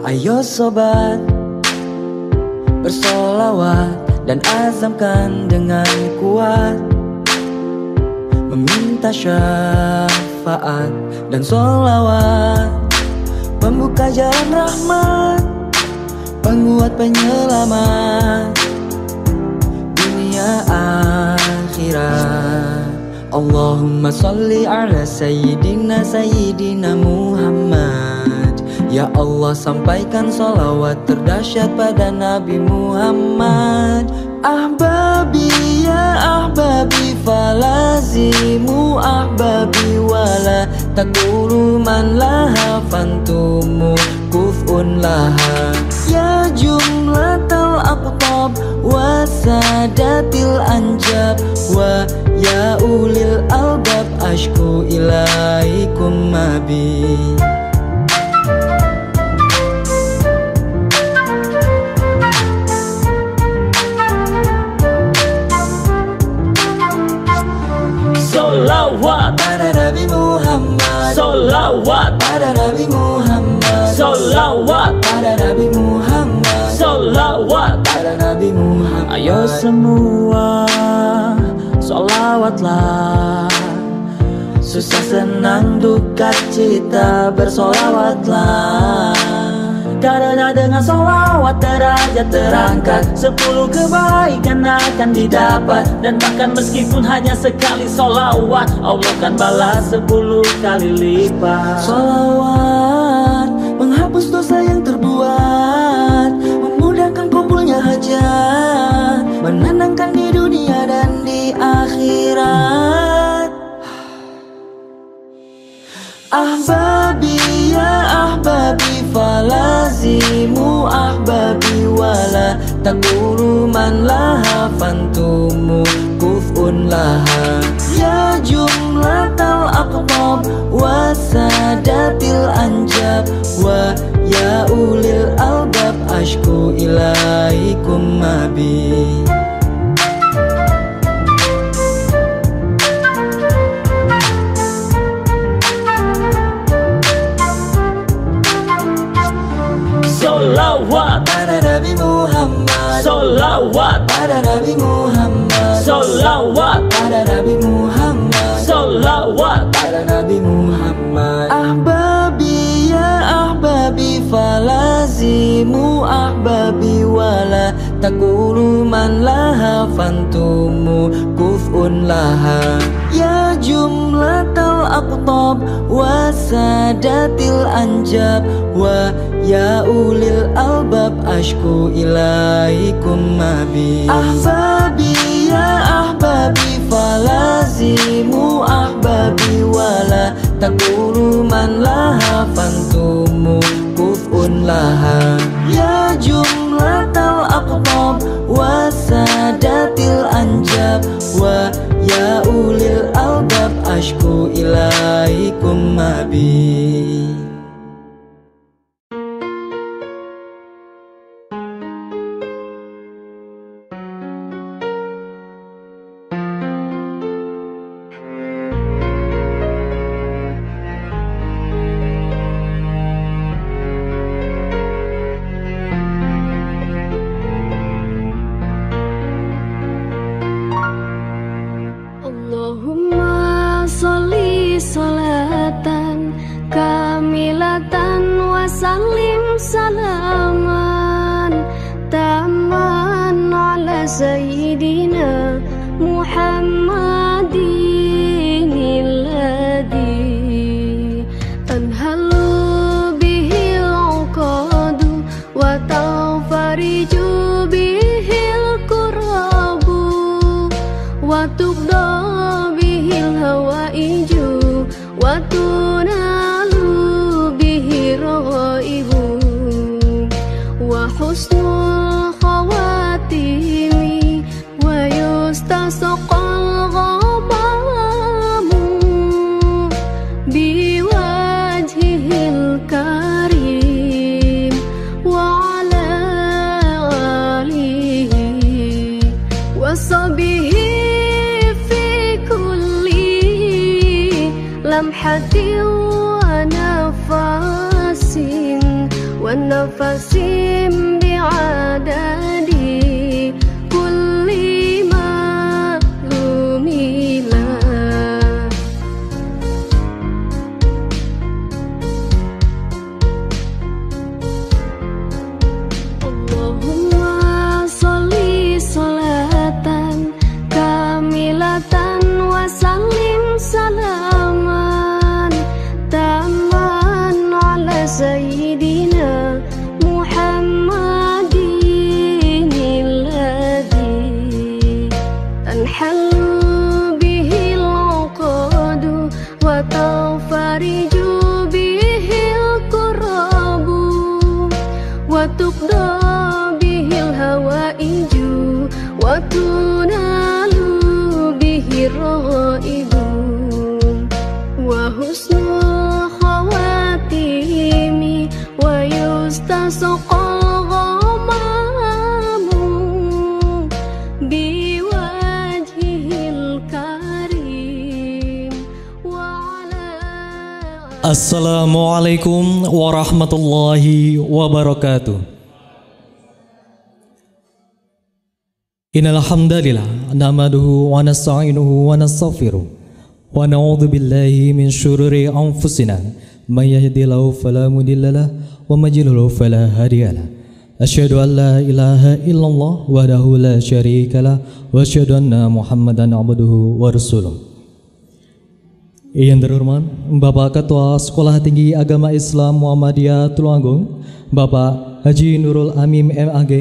Ayo sobat, bersolawat dan azamkan dengan kuat, meminta syafaat dan solawat, membuka jalan rahmat, penguat penyelamat dunia akhirat. Allahumma salli ala Sayyidina Muhammad. Ya Allah, sampaikan salawat terdahsyat pada Nabi Muhammad. Ahbabi ya ahbabi falazimu ahbabi wala takulu man laha fantumu kuf'un laha. Ya jumlatal aqtab wa sadatil anjab wa ya ulil albab ashku ilaikum mabi. Salawat pada Nabi Muhammad, salawat pada Nabi Muhammad, salawat pada Nabi Muhammad, salawat pada Nabi Muhammad. Ayo semua salawatlah, susah senang duka cita bersolawatlah. Karena dengan solawat derajat terangkat, 10 kebaikan akan didapat. Dan bahkan meskipun hanya sekali solawat, Allah kan balas 10 kali lipat. Solawat menghapus dosa yang terbuat, memudahkan kumpulnya hajat, menenangkan di dunia dan di akhirat. Ahbabi ya ahbabi falazimu ahbabi wala takulu man laha fantumu kuf'un laha. Ya jumlatal aqtab wa sadatil anjab wa ya ulil albab ashku ilaikum mabi. Salawat pada Nabi Muhammad, salawat pada Nabi Muhammad, salawat pada Nabi Muhammad, salawat pada Nabi Muhammad. Ahbabi ya ahbabi falazimu ahbabi wala takulu man laha fantumu kuf'un laha. Ya jumlatal aqtab wa sadatil anjab wa ya ulil albab ashku ilaikum mabi. Ahbabi ya ahbabi falazimu ahbabi wala takulu man laha fantumu kuf'un laha. Ya jumlatal aqtab wa sadatil anjab wa ya ulil albab ashku ilaikum mabi. Allahumma sholli sholatan kamilatan wa sallim salaman tamman ala sayyidina Muhammadin alladhi tanhalu bihi al-uqadu wa tanfariju bihi al-kurabu wa tuqda bihil hawaiju wa tunalu bihi raghaibu wa husnul khawatimi wa yustasqal ghamamu biwajhil karim wa ala alihi wa sahbihi lamhatin wa nafasin والنفس بعدد كل معلوم له اللهم صل صلاة كاملة وسلم سلاما تاما على سيدنا محمد الذي تنحل به العقد وتفرج به الكرب وتقضى به الهوائج وتنال به الرغائب وحسن الخواتيم ويستسقى الغمام بوجهه الكريم وعلى Assalamualaikum warahmatullahi wabarakatuh. Innal hamdalillah nahmaduhu wa nasta'inuhu wa nastaghfiruh wa na'udzu billahi min syururi anfusina may yahdihillahu fala mudhillalah wa may yudlil fala hadiyalah. Asyhadu an la ilaha illallah wahdahu la syarikalah wa asyhadu anna Muhammadan abduhu wa rasuluh. Yang terhormat Bapak Ketua Sekolah Tinggi Agama Islam Muhammadiyah Tulungagung, Bapak Haji Nurul Amim MAG.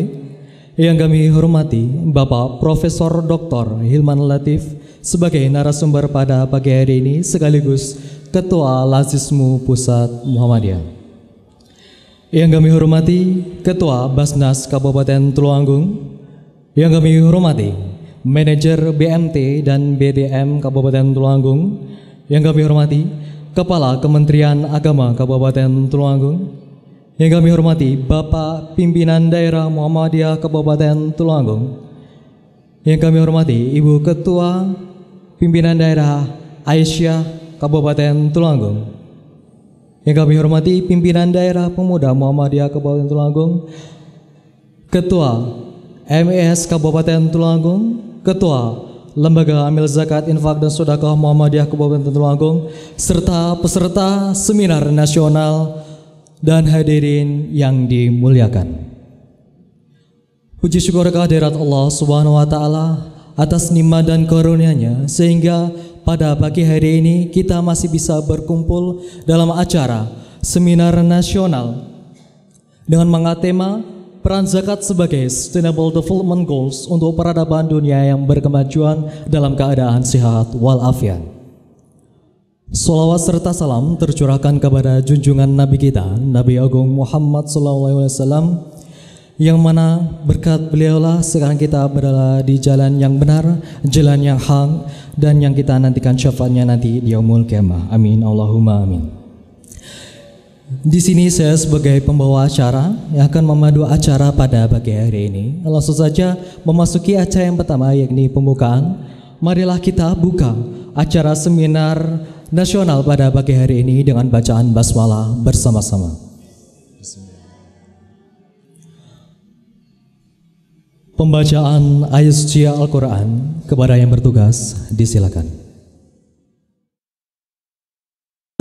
Yang kami hormati Bapak Profesor Dr. Hilman Latif sebagai narasumber pada pagi hari ini sekaligus Ketua Lazismu Pusat Muhammadiyah. Yang kami hormati Ketua Basnas Kabupaten Tulungagung. Yang kami hormati Manajer BMT dan BDM Kabupaten Tulungagung. Yang kami hormati Kepala Kementerian Agama Kabupaten Tulungagung. Yang kami hormati Bapak Pimpinan Daerah Muhammadiyah Kabupaten Tulungagung. Yang kami hormati Ibu Ketua Pimpinan Daerah Aisyah Kabupaten Tulungagung. Yang kami hormati Pimpinan Daerah Pemuda Muhammadiyah Kabupaten Tulungagung, Ketua MES Kabupaten Tulungagung, Ketua Lembaga Amil Zakat Infak dan Sedekah Muhammadiyah Kabupaten Tulungagung, serta peserta seminar nasional dan hadirin yang dimuliakan. Puji syukur kehadirat Allah Subhanahu wa taala atas nikmat dan karunia-Nya sehingga pada pagi hari ini kita masih bisa berkumpul dalam acara seminar nasional dengan mengangkat tema peran zakat sebagai Sustainable Development Goals untuk peradaban dunia yang berkemajuan dalam keadaan sehat walafiat. Salawat serta salam tercurahkan kepada junjungan Nabi kita, Nabi Agung Muhammad SAW, yang mana berkat beliaulah sekarang kita berada di jalan yang benar, jalan yang hak, dan yang kita nantikan syafaatnya nanti di yaumul qiyamah. Amin Allahumma amin. Di sini saya sebagai pembawa acara yang akan memandu acara pada pagi hari ini. Langsung saja memasuki acara yang pertama, yakni pembukaan. Marilah kita buka acara seminar nasional pada pagi hari ini dengan bacaan basmalah bersama-sama. Pembacaan ayat suci Al-Quran kepada yang bertugas disilakan.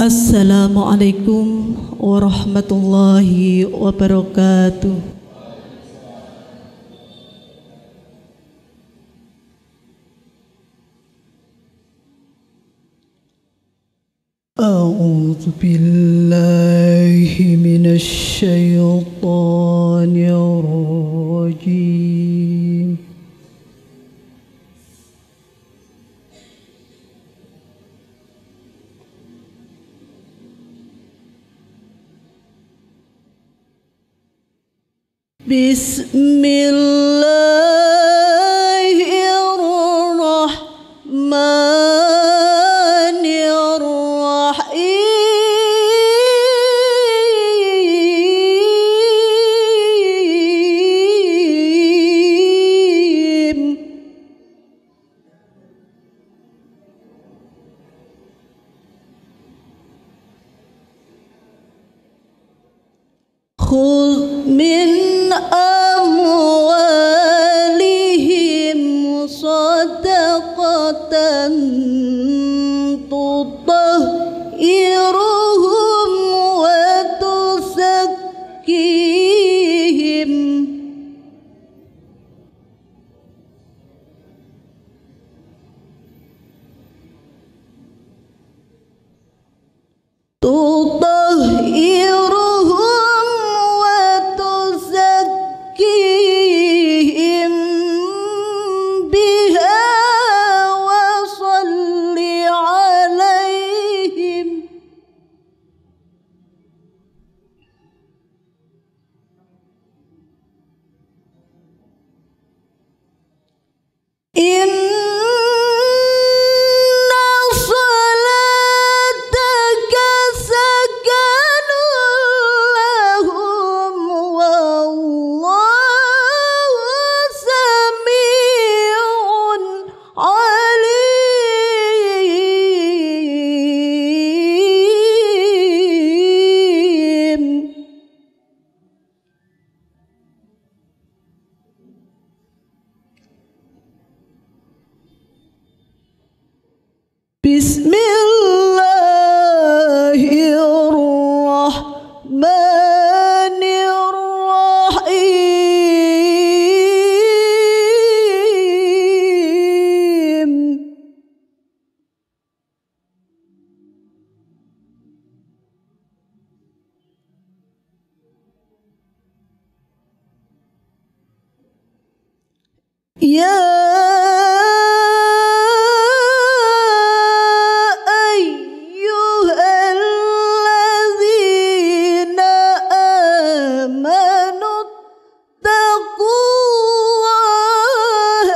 Assalamualaikum warahmatullahi wabarakatuh. أعوذ بالله من الشيطان الرجيم بسم الله الرحمن الرحيم خذ من أموالهم صدقة تطهرهم وتزكيهم وتزكيهم بها وصل عليهم إن صلاتك سكن لهم والله سميع عليم. بسم الله الرحمن الرحيم. يا أيها الذين آمنوا اتقوا الله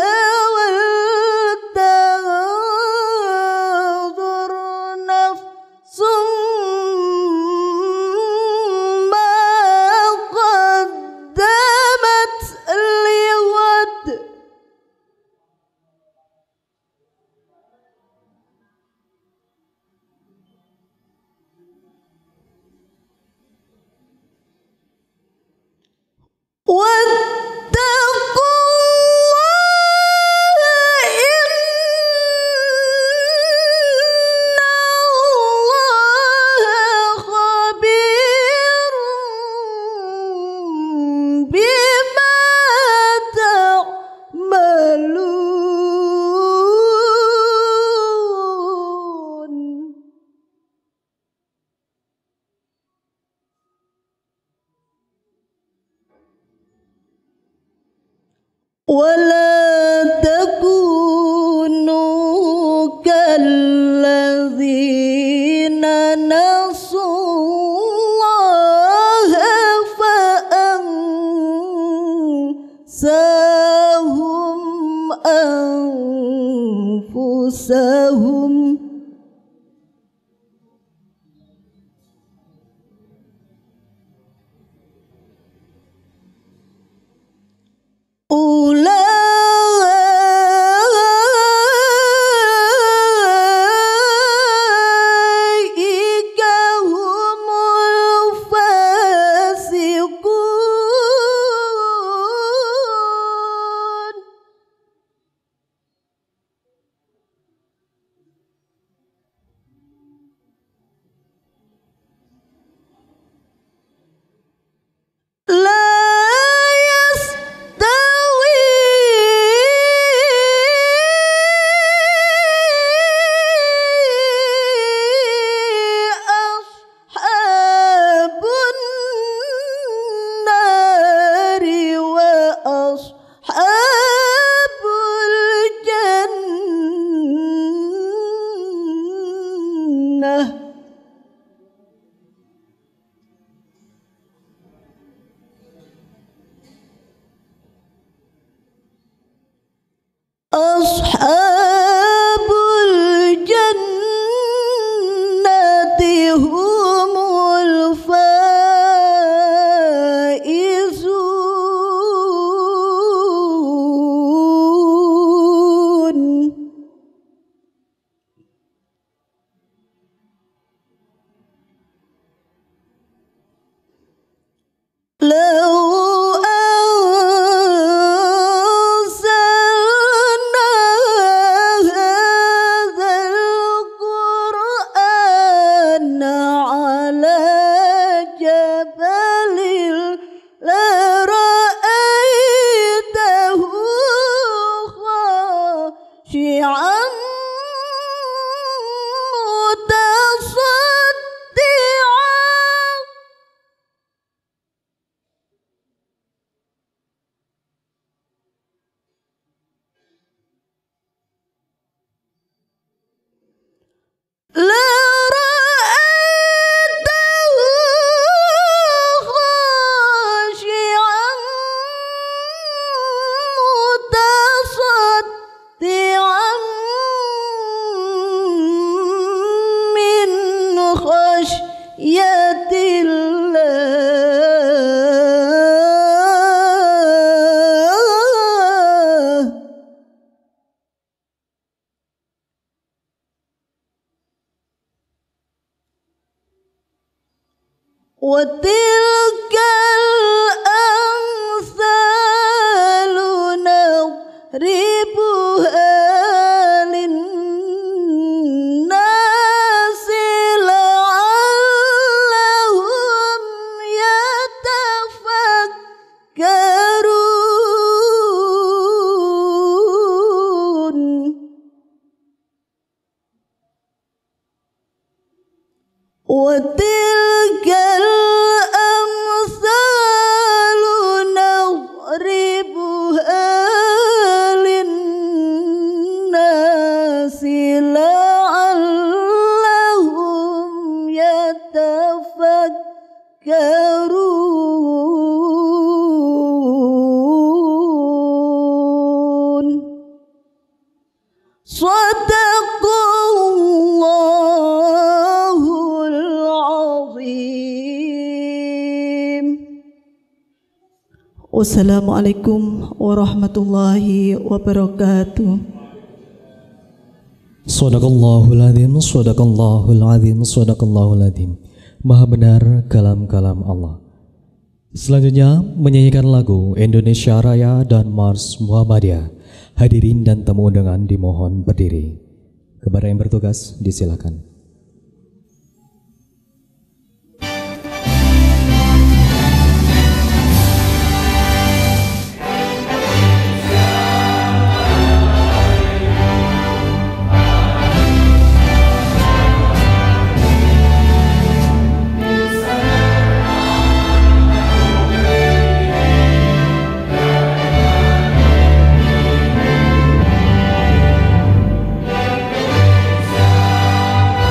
ولتنظر نفس ما قدمت لغد واتقوا الله إن الله خبير بما تعملون. ولا تكونوا كالذين نسوا الله فأنساهم أنفسهم أولئك khasyatillah. Wa tilkal amsalu nadribuha linnasi la'allahum yatafakkarun. Wa tilkal amsalu nadribuha linnasi la'allahum yatafakkarun. Sadaqallahul azim. Wassalamualaikum warahmatullahi wabarakatuh. Sadaqallahul azim, sadaqallahul azim, sadaqallahul azim. Maha benar kalam-kalam Allah. Selanjutnya menyanyikan lagu Indonesia Raya dan Mars Muhammadiyah. Hadirin dan tamu undangan dimohon berdiri. Kepada yang bertugas disilakan. Indonesia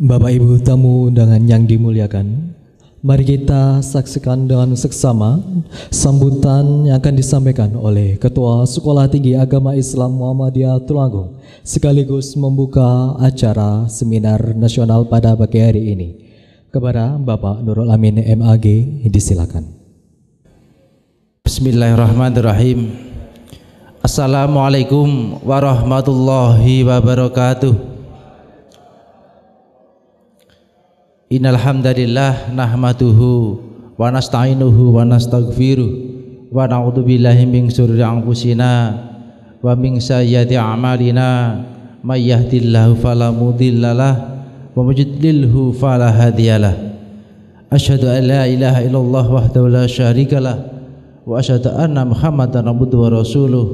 Bapak Ibu tamu undangan yang dimuliakan, mari kita saksikan dengan seksama sambutan yang akan disampaikan oleh Ketua Sekolah Tinggi Agama Islam Muhammadiyah Tulungagung sekaligus membuka acara seminar nasional pada pagi hari ini. Kepada Bapak Nurul Amin MAG disilakan. Bismillahirrahmanirrahim. Assalamualaikum warahmatullahi wabarakatuh. Innal hamdalillah nahmaduhu wa nasta'inuhu wa nastaghfiruh wa na'udzu billahi min syururi anfusina wa min sayyiati a'malina may yahdihillahu fala mudhillalah wa may yudlilhu fala hadiyalah. Asyhadu an la ilaha illallah wahdahu la syarikalah wa asyhadu anna Muhammadan abduhu wa rasuluh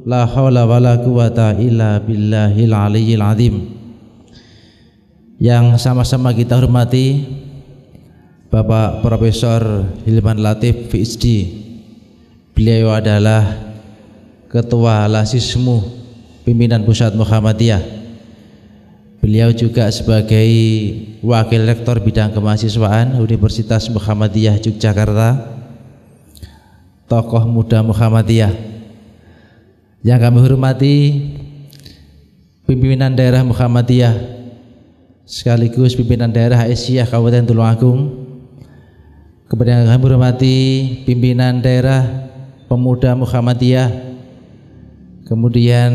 la haula wala quwata illa billahil aliyyil azim. Yang sama-sama kita hormati Bapak Profesor Hilman Latif PhD. Beliau adalah Ketua Lasismu Pimpinan Pusat Muhammadiyah. Beliau juga sebagai Wakil Rektor Bidang Kemahasiswaan Universitas Muhammadiyah Yogyakarta, tokoh muda Muhammadiyah. Yang kami hormati pimpinan daerah Muhammadiyah sekaligus pimpinan daerah Aisyah Kabupaten Tulungagung, kepada yang kami hormati pimpinan daerah pemuda Muhammadiyah, kemudian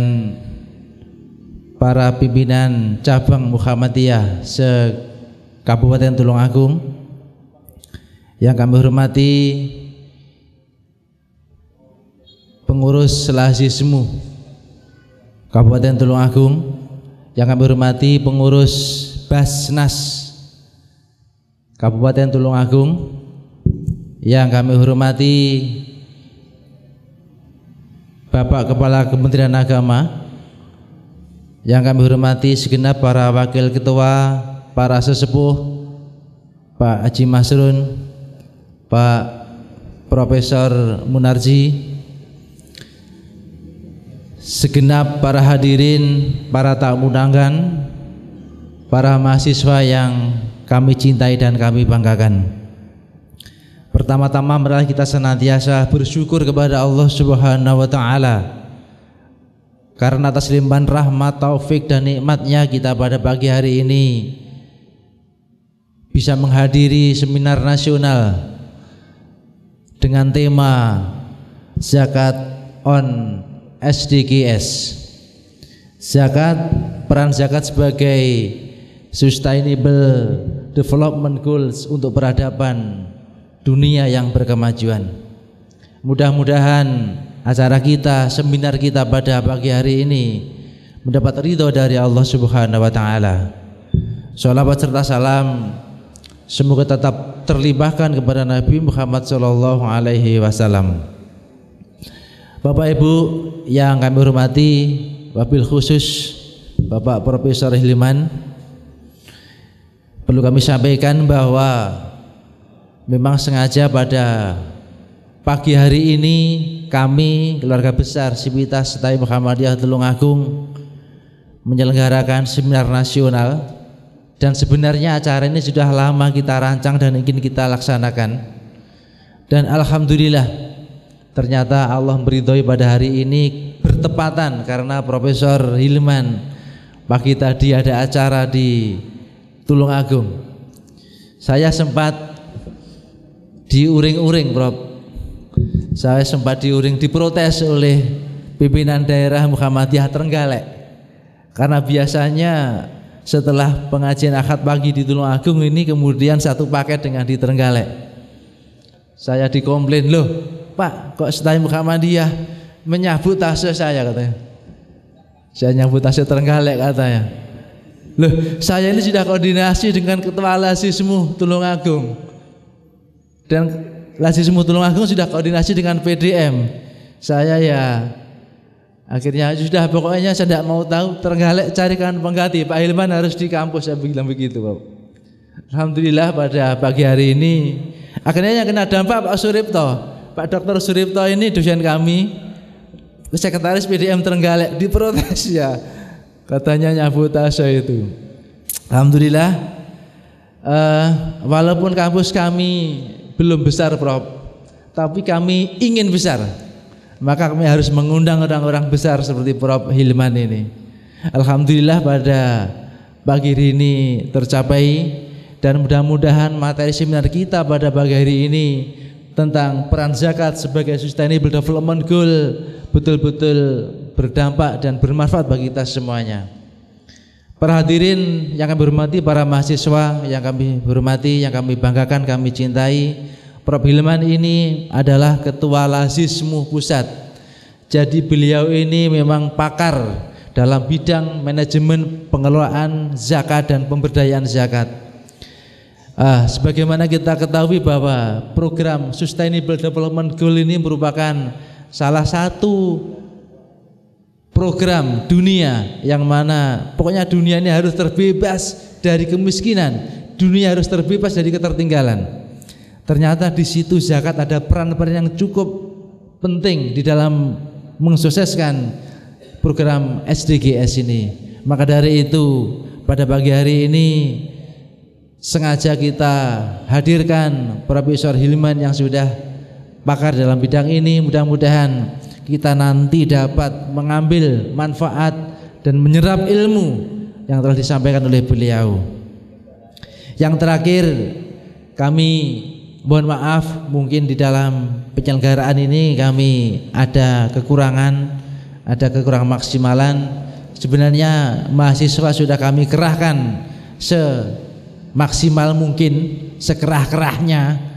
para pimpinan cabang Muhammadiyah se-Kabupaten Tulungagung, yang kami hormati pengurus Lasismu Kabupaten Tulungagung, yang kami hormati pengurus Basnas Kabupaten Tulungagung, yang kami hormati Bapak Kepala Kementerian Agama, yang kami hormati segenap para wakil ketua, para sesepuh, Pak Haji Masrun, Pak Profesor Munarji, segenap para hadirin, para tamu undangan, para mahasiswa yang kami cintai dan kami banggakan. Pertama-tama marilah kita senantiasa bersyukur kepada Allah Subhanahu wa taala karena atas limpahan rahmat, taufik dan nikmatnya kita pada pagi hari ini bisa menghadiri seminar nasional dengan tema Zakat on SDGs. Zakat, peran zakat sebagai Sustainable Development Goals untuk peradaban dunia yang berkemajuan. Mudah-mudahan acara kita, seminar kita pada pagi hari ini mendapat ridho dari Allah Subhanahu wa taala. Shalawat serta salam semoga tetap terlimpahkan kepada Nabi Muhammad sallallahu alaihi wasallam. Bapak Ibu yang kami hormati, wabil khusus Bapak Profesor Hilman, perlu kami sampaikan bahwa memang sengaja pada pagi hari ini kami keluarga besar Sivitas Setai Muhammadiyah Tulungagung menyelenggarakan seminar nasional, dan sebenarnya acara ini sudah lama kita rancang dan ingin kita laksanakan, dan alhamdulillah ternyata Allah meridhoi pada hari ini bertepatan karena Profesor Hilman pagi tadi ada acara di Tulungagung. Saya sempat diuring-uring, Prof. Saya sempat diprotes oleh pimpinan daerah Muhammadiyah Trenggalek, karena biasanya setelah pengajian akad pagi di Tulungagung ini kemudian satu paket dengan di Trenggalek. Saya dikomplain, loh Pak, kok Setai Muhammadiyah menyambut tase saya, katanya. Saya nyambut tase Trenggalek, katanya. Loh, saya ini sudah koordinasi dengan Ketua Lasismu Tulungagung, dan Lasismu Tulungagung sudah koordinasi dengan PDM. Saya ya akhirnya sudah, pokoknya saya tidak mau tahu, Trenggalek carikan pengganti, Pak Hilman harus di kampus, saya bilang begitu, Pak. Alhamdulillah pada pagi hari ini akhirnya yang kena dampak Pak Suripto, Pak Dr. Suripto ini dosen kami, sekretaris PDM Trenggalek, diprotes ya, katanya nyambut asa itu. Alhamdulillah walaupun kampus kami belum besar Prof, tapi kami ingin besar. Maka kami harus mengundang orang-orang besar seperti Prof Hilman ini. Alhamdulillah pada pagi hari ini tercapai, dan mudah-mudahan materi seminar kita pada pagi hari ini tentang peran zakat sebagai sustainable development goal betul-betul berdampak dan bermanfaat bagi kita semuanya. Para hadirin yang kami hormati, para mahasiswa yang kami hormati, yang kami banggakan, kami cintai, Prof Hilman ini adalah Ketua Lazismu Pusat. Jadi beliau ini memang pakar dalam bidang manajemen pengelolaan zakat dan pemberdayaan zakat. Sebagaimana kita ketahui bahwa program Sustainable Development Goal ini merupakan salah satu program dunia yang mana pokoknya dunia ini harus terbebas dari kemiskinan, dunia harus terbebas dari ketertinggalan. Ternyata di situ zakat ada peran-peran yang cukup penting di dalam mensukseskan program SDGs ini. Maka dari itu pada pagi hari ini sengaja kita hadirkan Profesor Hilman yang sudah pakar dalam bidang ini. Mudah-mudahan kita nanti dapat mengambil manfaat dan menyerap ilmu yang telah disampaikan oleh beliau. Yang terakhir, kami mohon maaf mungkin di dalam penyelenggaraan ini kami ada kekurangan maksimalan. Sebenarnya mahasiswa sudah kami kerahkan semaksimal mungkin, sekerah-kerahnya.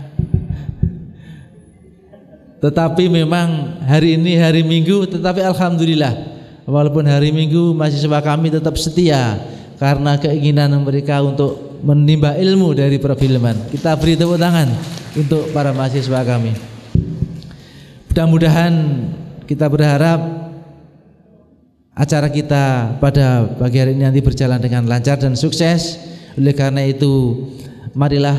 Tetapi memang hari ini hari Minggu, tetapi alhamdulillah walaupun hari Minggu mahasiswa kami tetap setia karena keinginan mereka untuk menimba ilmu dari Prof Hilman. Kita beri tepuk tangan untuk para mahasiswa kami. Mudah-mudahan kita berharap acara kita pada pagi hari ini nanti berjalan dengan lancar dan sukses. Oleh karena itu, marilah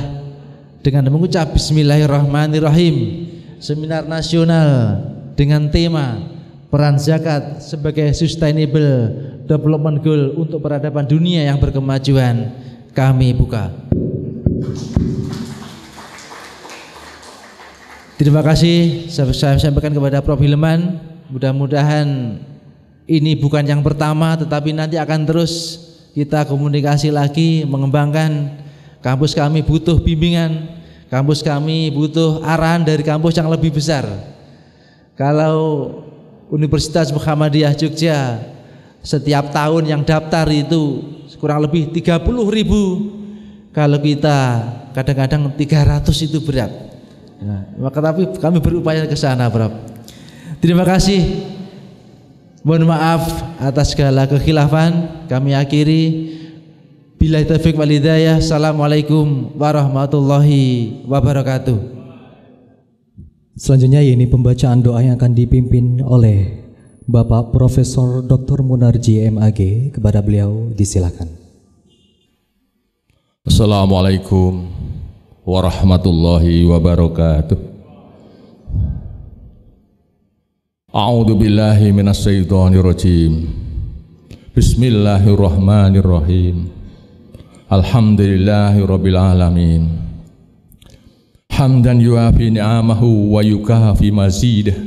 dengan mengucap Bismillahirrahmanirrahim, seminar nasional dengan tema peran zakat sebagai sustainable development goal untuk peradaban dunia yang berkemajuan kami buka. Terima kasih saya sampaikan kepada Prof Hilman. Mudah-mudahan ini bukan yang pertama, tetapi nanti akan terus kita komunikasi lagi, mengembangkan. Kampus kami butuh bimbingan, kampus kami butuh arahan dari kampus yang lebih besar. Kalau Universitas Muhammadiyah Jogja setiap tahun yang daftar itu kurang lebih 30.000, kalau kita kadang-kadang 300 itu berat. Maka tapi kami berupaya ke sana, Prof. Terima kasih. Mohon maaf atas segala kekhilafan. Kami akhiri. Billahi taufiq wal hidayah. Assalamualaikum warahmatullahi wabarakatuh. Selanjutnya ini pembacaan doa yang akan dipimpin oleh Bapak Profesor Dr. Munarji MAG. Kepada beliau disilakan. Assalamualaikum warahmatullahi wabarakatuh. A'udzu billahi minasyaitonir rajim. Bismillahirrahmanirrahim. Alhamdulillahirabbil alamin. Hamdan yuafi ni'amahu wa yukafi mazidah.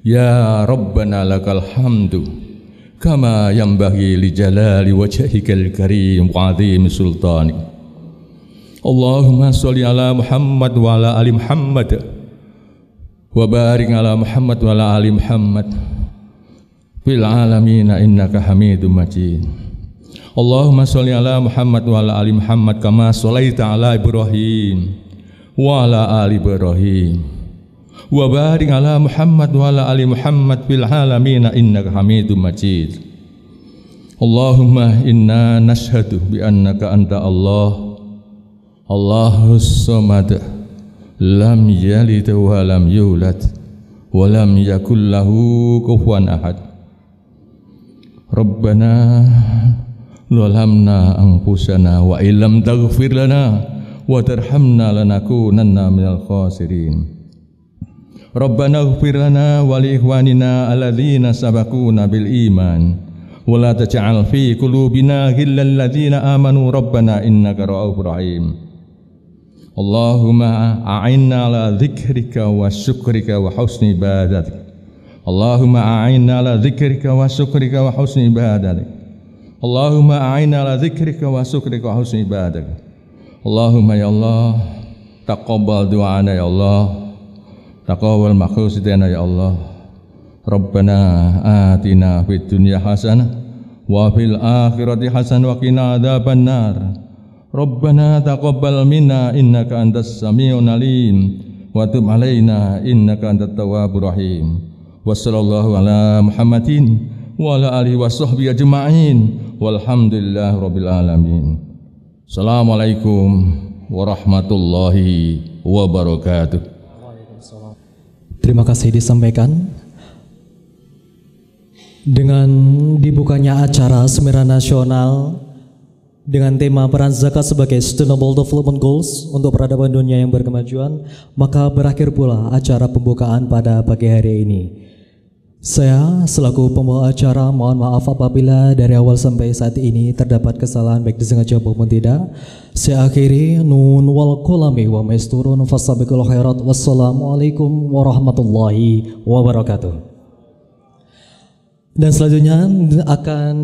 Ya Rabbana lakal hamdu kama yanbaghi li jalali wajhikal karim wa 'azimi sultanik. Allahumma sholli ala Muhammad wa ala ali Muhammad wa barik ala Muhammad wa ala ali Muhammad fil alamin innaka Hamidum Majid. Allahumma sholli ala Muhammad wa ala ali Muhammad kama sholaita ala Ibrahim wa ala ali Ibrahim wa barik ala Muhammad wa ala ali Muhammad fil alamin innaka Hamidum Majid. Allahumma inna nashhadu bi annaka anta Allah, Allahus samad, lam yalid wa lam yulad wa lam yakul lahu kufuwan ahad. Rabbana zalamna anfusana wa illam taghfir lana wa tarhamna lanakunanna minal khasirin. Rabbana ighfir lana wa li ikhwanina alladzina sabaquna bil iman wa la taj'al fi qulubina ghillal ladzina amanu rabbana innaka ra'ufur rahim. Allahumma a'inna ala dzikrika wa syukrika wa husni ibadatik. Allahumma a'inna ala dzikrika wa syukrika wa husni ibadatik. Allahumma a'inna ala dzikrika wa syukrika wa husni ibadatik. Allahumma ya Allah, taqabbal du'ana ya Allah, taqabbal maqsidana ya Allah. Rabbana atina fid dunya hasanah wa fil akhirati hasanah wa qina adzabannar. Rabbana taqabbal minna innaka antas samiun alim wa tub alaina innaka antat tawwabur rahim. Wa sallallahu ala Muhammadin wa ala alihi wa sahbihi ajma'in walhamdulillahi rabbil alamin. Assalamualaikum warahmatullahi wabarakatuh. Terima kasih disampaikan. Dengan dibukanya acara seminar nasional dengan tema peran zakat sebagai Sustainable Development Goals untuk peradaban dunia yang berkemajuan, maka berakhir pula acara pembukaan pada pagi hari ini. Saya selaku pembawa acara mohon maaf apabila dari awal sampai saat ini terdapat kesalahan baik disengaja maupun tidak. Saya akhiri nun wal qalami wa maisturun fasabiqul khairat. Wassalamualaikum warahmatullahi wabarakatuh. Dan selanjutnya akan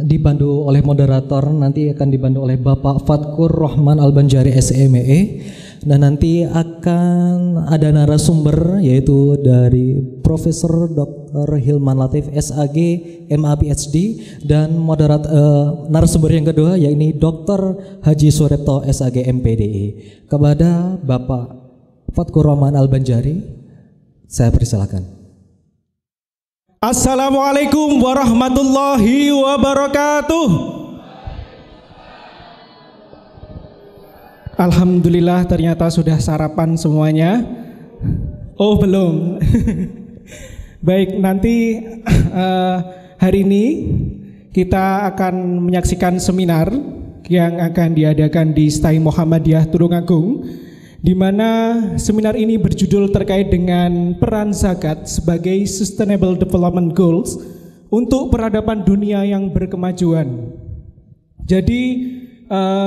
dibantu oleh moderator, nanti akan dibantu oleh Bapak Fatkur Rahman Al-Banjari SME, dan nanti akan ada narasumber yaitu dari Profesor Dr. Hilman Latif SAG MA PhD, dan narasumber yang kedua yaitu Dr. Haji Surepto SAG MPDE. Kepada Bapak Fatkur Rahman Al-Banjari saya persilakan. Assalamualaikum warahmatullahi wabarakatuh. Alhamdulillah ternyata sudah sarapan semuanya. Oh belum. Baik, nanti hari ini kita akan menyaksikan seminar yang akan diadakan di STAI Muhammadiyah Tulungagung, di mana seminar ini berjudul terkait dengan peran zakat sebagai Sustainable Development Goals untuk peradaban dunia yang berkemajuan. Jadi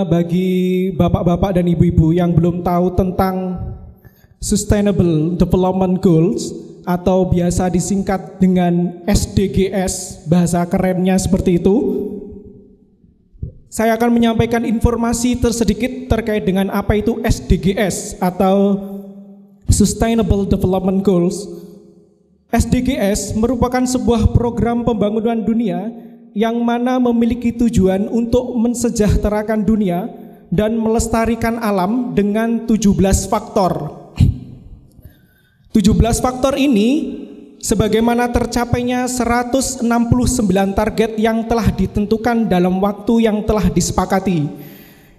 bagi bapak-bapak dan ibu-ibu yang belum tahu tentang Sustainable Development Goals atau biasa disingkat dengan SDGs, bahasa kerennya seperti itu, saya akan menyampaikan informasi tersedikit terkait dengan apa itu SDGs atau Sustainable Development Goals. SDGs merupakan sebuah program pembangunan dunia yang mana memiliki tujuan untuk mensejahterakan dunia dan melestarikan alam dengan 17 faktor. 17 faktor ini sebagaimana tercapainya 169 target yang telah ditentukan dalam waktu yang telah disepakati.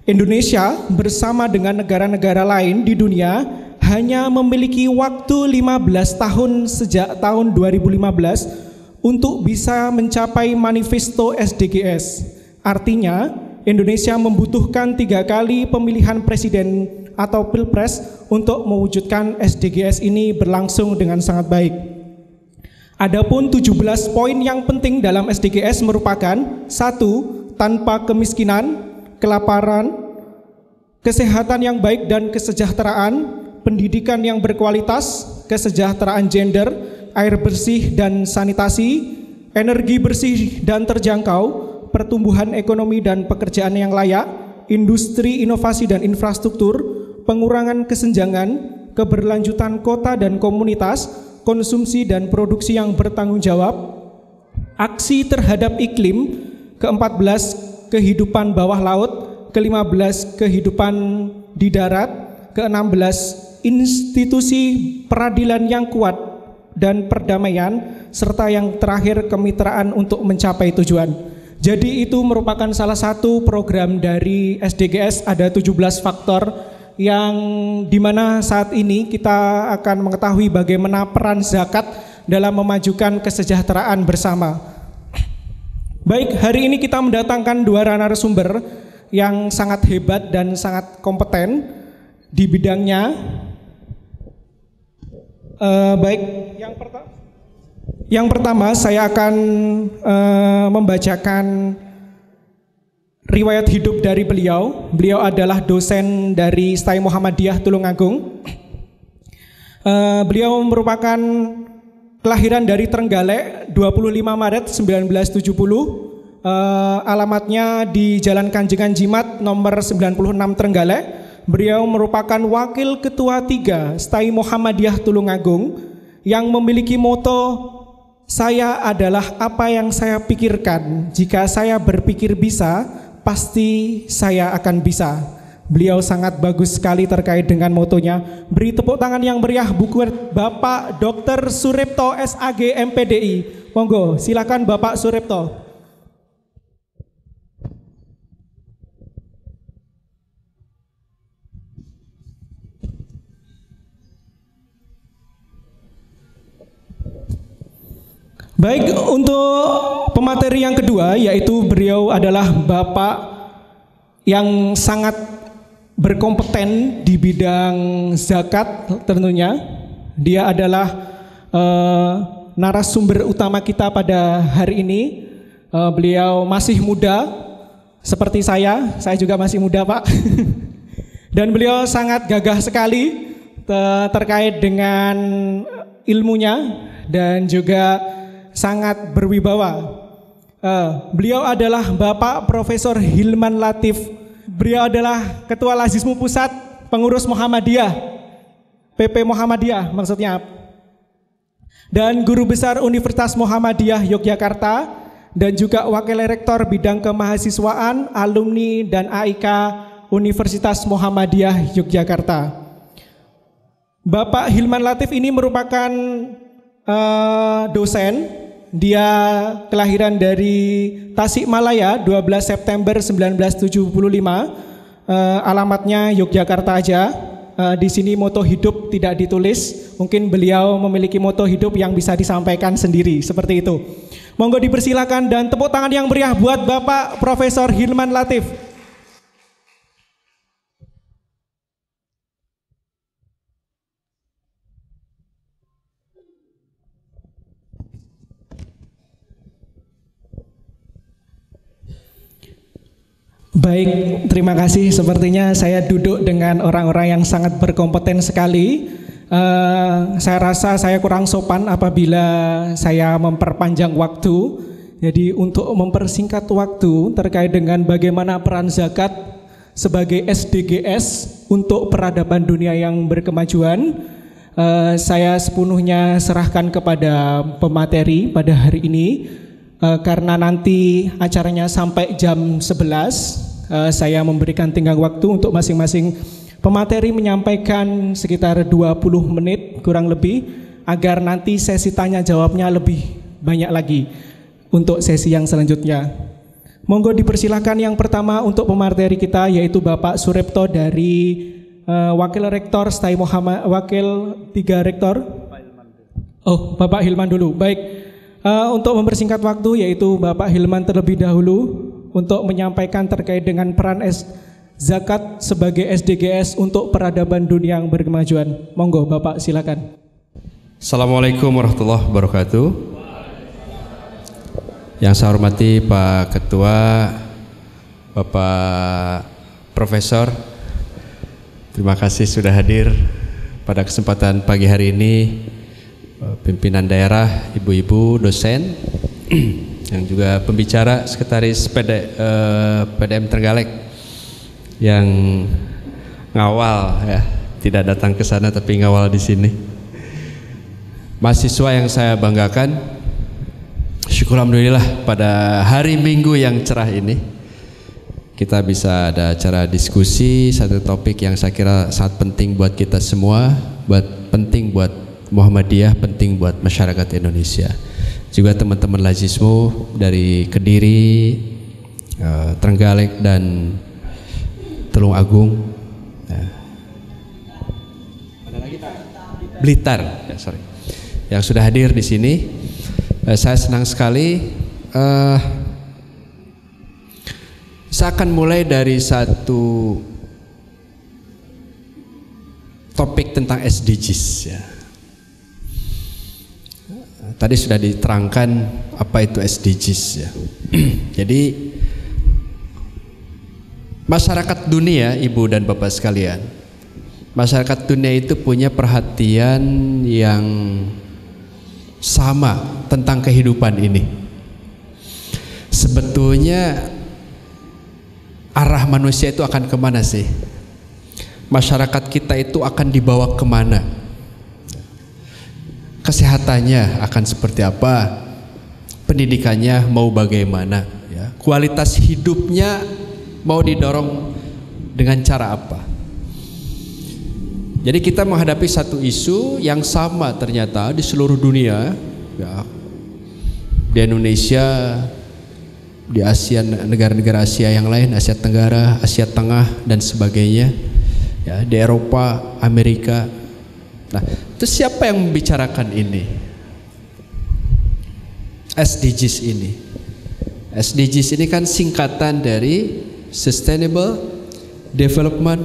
Indonesia bersama dengan negara-negara lain di dunia hanya memiliki waktu 15 tahun sejak tahun 2015 untuk bisa mencapai manifesto SDGs. Artinya, Indonesia membutuhkan 3 kali pemilihan presiden atau pilpres untuk mewujudkan SDGs ini berlangsung dengan sangat baik. Adapun 17 poin yang penting dalam SDGs merupakan 1. Tanpa kemiskinan, kelaparan, kesehatan yang baik dan kesejahteraan, pendidikan yang berkualitas, kesejahteraan gender, air bersih dan sanitasi, energi bersih dan terjangkau, pertumbuhan ekonomi dan pekerjaan yang layak, industri, inovasi dan infrastruktur, pengurangan kesenjangan, keberlanjutan kota dan komunitas, konsumsi dan produksi yang bertanggung jawab, aksi terhadap iklim, ke-14 kehidupan bawah laut, ke-15 kehidupan di darat, ke-16 institusi peradilan yang kuat dan perdamaian, serta yang terakhir kemitraan untuk mencapai tujuan. Jadi itu merupakan salah satu program dari SDGs, ada 17 faktor yang dimana saat ini kita akan mengetahui bagaimana peran zakat dalam memajukan kesejahteraan bersama. Baik, hari ini kita mendatangkan 2 narasumber yang sangat hebat dan sangat kompeten di bidangnya. Baik, yang pertama saya akan membacakan riwayat hidup dari beliau. Beliau adalah dosen dari STAI Muhammadiyah Tulungagung. Beliau merupakan kelahiran dari Trenggalek 25 Maret 1970. Alamatnya di Jalan Kanjengan Jimat nomor 96 Trenggalek. Beliau merupakan wakil ketua 3 STAI Muhammadiyah Tulungagung yang memiliki moto, "Saya adalah apa yang saya pikirkan. Jika saya berpikir bisa, pasti saya akan bisa." Beliau sangat bagus sekali terkait dengan motonya. Beri tepuk tangan yang meriah buat Bapak Dr. Suripto SAG MPDI. Monggo, silakan Bapak Suripto. Baik, untuk pemateri yang kedua, yaitu beliau adalah Bapak yang sangat berkompeten di bidang zakat tentunya. Dia adalah narasumber utama kita pada hari ini. Beliau masih muda seperti saya juga masih muda, Pak. Dan beliau sangat gagah sekali terkait dengan ilmunya dan juga sangat berwibawa. Beliau adalah Bapak Profesor Hilman Latif. Beliau adalah Ketua Lazismu Pusat Pengurus Muhammadiyah, PP Muhammadiyah maksudnya. Dan Guru Besar Universitas Muhammadiyah Yogyakarta, dan juga Wakil Rektor Bidang Kemahasiswaan, Alumni dan AIK Universitas Muhammadiyah Yogyakarta. Bapak Hilman Latif ini merupakan dosen. Dia kelahiran dari Tasikmalaya 12 September 1975. Alamatnya Yogyakarta aja. Di sini moto hidup tidak ditulis. Mungkin beliau memiliki moto hidup yang bisa disampaikan sendiri seperti itu. Monggo dipersilakan dan tepuk tangan yang meriah buat Bapak Profesor Hilman Latif. Baik, terima kasih. Sepertinya saya duduk dengan orang-orang yang sangat berkompeten sekali. Saya rasa saya kurang sopan apabila saya memperpanjang waktu. Jadi untuk mempersingkat waktu terkait dengan bagaimana peran zakat sebagai SDGs untuk peradaban dunia yang berkemajuan, saya sepenuhnya serahkan kepada pemateri pada hari ini. Karena nanti acaranya sampai jam 11, saya memberikan tenggang waktu untuk masing-masing pemateri menyampaikan sekitar 20 menit kurang lebih, agar nanti sesi tanya jawabnya lebih banyak lagi untuk sesi yang selanjutnya. Monggo dipersilakan yang pertama untuk pemateri kita, yaitu Bapak Suripto dari Wakil Rektor STAI Muhammad, Wakil 3 Rektor. Oh, Bapak Hilman dulu. Baik. Untuk mempersingkat waktu, yaitu Bapak Hilman terlebih dahulu untuk menyampaikan terkait dengan peran zakat sebagai SDGs untuk peradaban dunia yang berkemajuan. Monggo Bapak, silakan. Assalamualaikum warahmatullahi wabarakatuh. Yang saya hormati Pak Ketua, Bapak Profesor, terima kasih sudah hadir pada kesempatan pagi hari ini. Pimpinan daerah, ibu-ibu, dosen, yang juga pembicara sekretaris PDM Trenggalek yang ngawal ya, tidak datang ke sana tapi ngawal di sini. Mahasiswa yang saya banggakan, syukur alhamdulillah pada hari Minggu yang cerah ini kita bisa ada acara diskusi satu topik yang saya kira sangat penting buat kita semua, penting buat Muhammadiyah, penting buat masyarakat Indonesia. Juga teman-teman Lazismu dari Kediri, Trenggalek dan Tulungagung, Blitar, ya, sorry, yang sudah hadir di sini. Saya senang sekali. Saya akan mulai dari satu topik tentang SDGs ya. Tadi sudah diterangkan apa itu SDGs ya. Jadi Masyarakat dunia, Ibu dan Bapak sekalian, masyarakat dunia itu punya perhatian yang sama tentang kehidupan ini. Sebetulnya arah manusia itu akan kemana sih? Masyarakat kita itu akan dibawa kemana? Kesehatannya akan seperti apa? Pendidikannya mau bagaimana? Ya. Kualitas hidupnya mau didorong dengan cara apa? Jadi kita menghadapi satu isu yang sama ternyata di seluruh dunia, ya, di Indonesia, di Asia, negara-negara Asia yang lain, Asia Tenggara, Asia Tengah dan sebagainya, ya, di Eropa, Amerika. Nah, itu siapa yang membicarakan ini? SDGs ini. SDGs ini kan singkatan dari Sustainable Development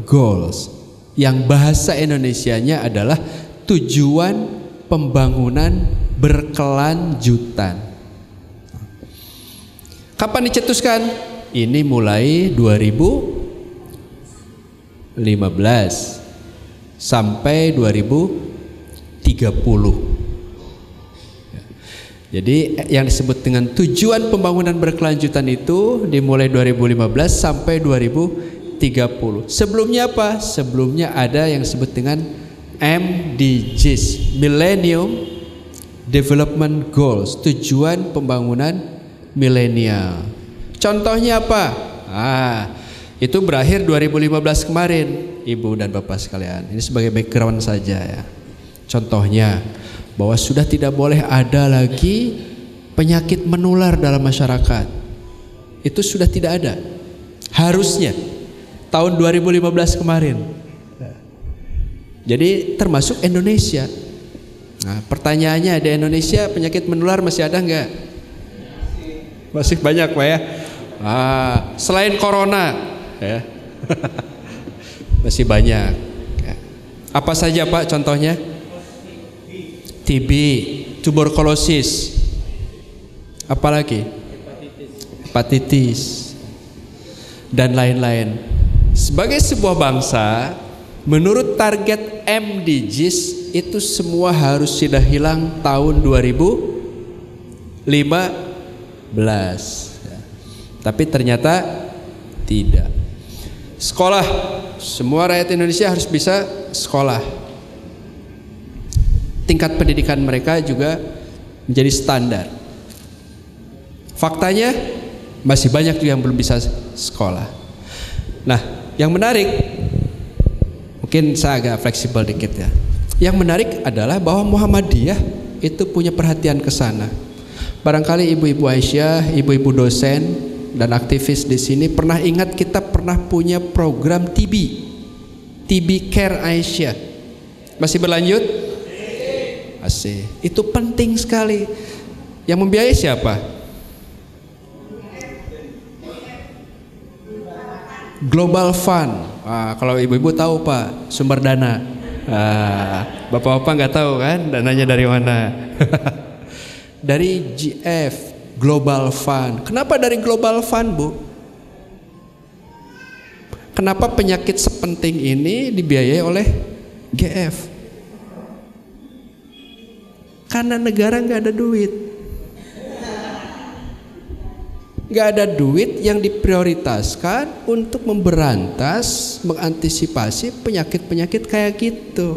Goals, yang bahasa Indonesianya adalah tujuan pembangunan berkelanjutan. Kapan dicetuskan? Ini mulai 2015 sampai 2030. Jadi yang disebut dengan tujuan pembangunan berkelanjutan itu dimulai 2015 sampai 2030. Sebelumnya apa? Sebelumnya ada yang disebut dengan MDGs, Millennium Development Goals, tujuan pembangunan milenial. Contohnya apa? Itu berakhir 2015 kemarin, Ibu dan Bapak sekalian. Ini sebagai background saja ya. Contohnya bahwa sudah tidak boleh ada lagi penyakit menular dalam masyarakat. Itu sudah tidak ada. Harusnya tahun 2015 kemarin. Jadi termasuk Indonesia. Nah, pertanyaannya, di Indonesia penyakit menular masih ada enggak? Masih banyak, Pak ya. Selain corona ya. Masih banyak. Apa saja, Pak, contohnya? TB, tuberkulosis, apalagi hepatitis, dan lain-lain. Sebagai sebuah bangsa, menurut target MDGs itu semua harus sudah hilang tahun 2015. Tapi ternyata tidak. Sekolah, semua rakyat Indonesia harus bisa sekolah. Tingkat pendidikan mereka juga menjadi standar. Faktanya masih banyak yang belum bisa sekolah. Nah, yang menarik, mungkin saya agak fleksibel dikit ya. Yang menarik adalah bahwa Muhammadiyah itu punya perhatian ke sana. Barangkali ibu-ibu Aisyah, ibu-ibu dosen dan aktivis di sini pernah ingat kita pernah punya program TB Care Aisyah. Masih berlanjut? Asik. Itu penting sekali. Yang membiayai siapa? Global Fund. Kalau ibu-ibu tahu, Pak, sumber dana. Bapak-bapak nggak tahu kan dananya dari mana? Dari GF, Global Fund. Kenapa dari Global Fund, Bu? Kenapa penyakit sepenting ini dibiayai oleh GF? Karena negara nggak ada duit. Nggak ada duit yang diprioritaskan untuk memberantas, mengantisipasi penyakit-penyakit kayak gitu.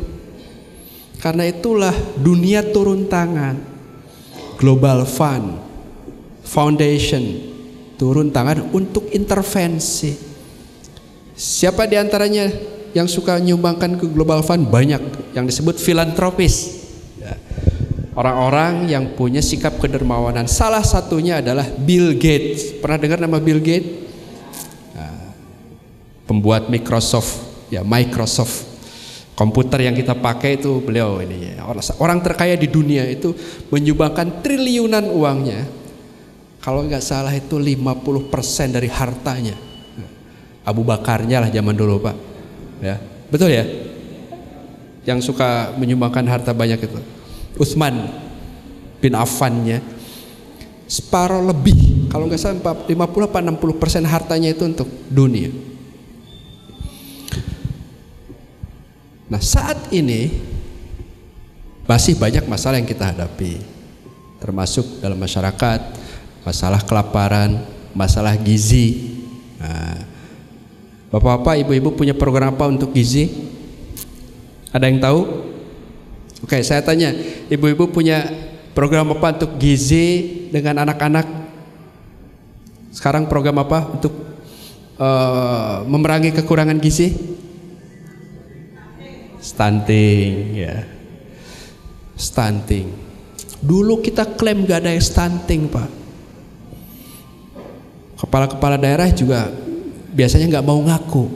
Karena itulah dunia turun tangan. Global Fund, Foundation turun tangan untuk intervensi. Siapa diantaranya yang suka nyumbangkan ke Global Fund? Banyak, yang disebut filantropis. Orang-orang yang punya sikap kedermawanan. Salah satunya adalah Bill Gates. Pernah dengar nama Bill Gates? Pembuat Microsoft, ya, Microsoft. Komputer yang kita pakai itu beliau ini. Orang terkaya di dunia itu menyumbangkan triliunan uangnya. Kalau nggak salah itu 50% dari hartanya. Abu Bakarnya lah zaman dulu, Pak. Ya, betul ya? Yang suka menyumbangkan harta banyak itu. Utsman bin Affannya separuh lebih Kalau nggak salah 50-60% hartanya itu untuk dunia. Nah, saat ini masih banyak masalah yang kita hadapi, termasuk dalam masyarakat, masalah kelaparan, masalah gizi. Nah, bapak-bapak, ibu-ibu punya program apa untuk gizi? Ada yang tahu? Oke, saya tanya, ibu-ibu punya program apa untuk gizi dengan anak-anak? Sekarang program apa untuk memerangi kekurangan gizi? Stunting, ya. Stunting. Dulu kita klaim gak ada yang stunting, Pak. Kepala-kepala daerah juga biasanya nggak mau ngaku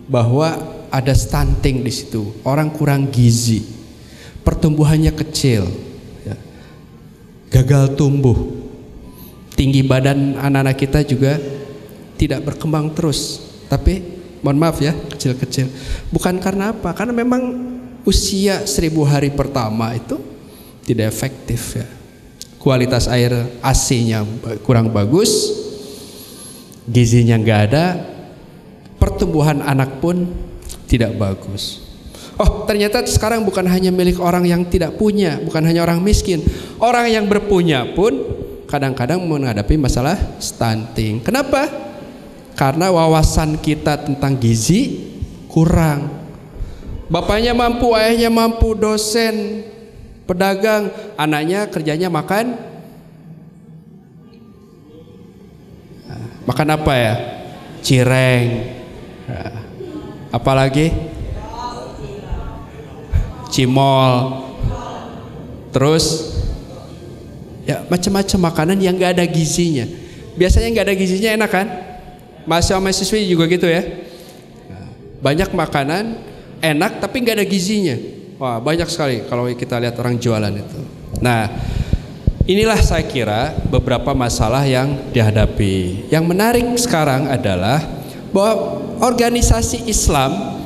bahwa ada stunting di situ. Orang kurang gizi, pertumbuhannya kecil, ya. Gagal tumbuh, tinggi badan anak-anak kita juga tidak berkembang terus. Tapi mohon maaf ya, kecil-kecil. Bukan karena apa? Karena memang usia 1000 hari pertama itu tidak efektif, ya. Kualitas air AC-nya kurang bagus, gizinya nggak ada, pertumbuhan anak pun tidak bagus. Oh, ternyata sekarang bukan hanya milik orang yang tidak punya, bukan hanya orang miskin, orang yang berpunya pun kadang-kadang menghadapi masalah stunting. Kenapa? Karena wawasan kita tentang gizi kurang. Bapaknya mampu, ayahnya mampu, dosen, pedagang, anaknya kerjanya makan. Makan apa ya? Cireng. Apalagi? Cimol. Terus ya macam-macam makanan yang nggak ada gizinya. Biasanya nggak ada gizinya enak kan? Mahasiswa-mahasiswi juga gitu ya. Banyak makanan enak tapi nggak ada gizinya. Wah, banyak sekali kalau kita lihat orang jualan itu. Nah, inilah saya kira beberapa masalah yang dihadapi. Yang menarik sekarang adalah bahwa organisasi Islam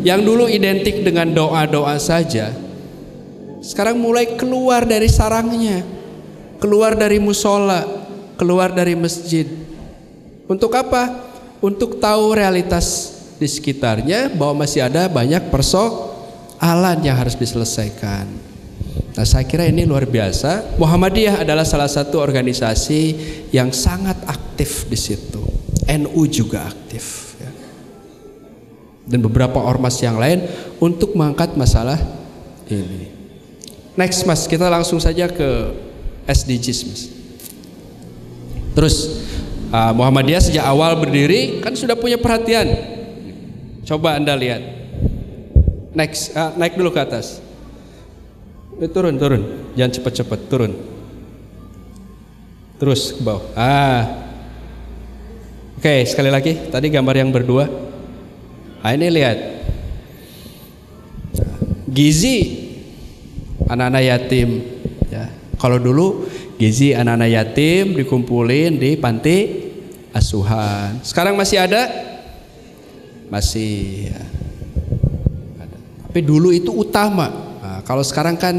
yang dulu identik dengan doa-doa saja, sekarang mulai keluar dari sarangnya, keluar dari musola, keluar dari masjid. Untuk apa? Untuk tahu realitas di sekitarnya, bahwa masih ada banyak persoalan yang harus diselesaikan. Nah, saya kira ini luar biasa. Muhammadiyah adalah salah satu organisasi yang sangat aktif di situ. NU juga aktif, ya. Dan beberapa ormas yang lain untuk mengangkat masalah ini. Next, Mas, kita langsung saja ke SDGs, Mas. Terus Muhammadiyah sejak awal berdiri kan sudah punya perhatian. Coba Anda lihat. Next, naik dulu ke atas. Turun, jangan cepat-cepat, turun. Terus ke bawah. Oke, sekali lagi. Tadi gambar yang berdua. Ini lihat. Gizi anak-anak yatim. Ya. Kalau dulu gizi anak-anak yatim dikumpulin di panti asuhan. Sekarang masih ada? Masih, ya. Ada. Tapi dulu itu utama. Nah, kalau sekarang kan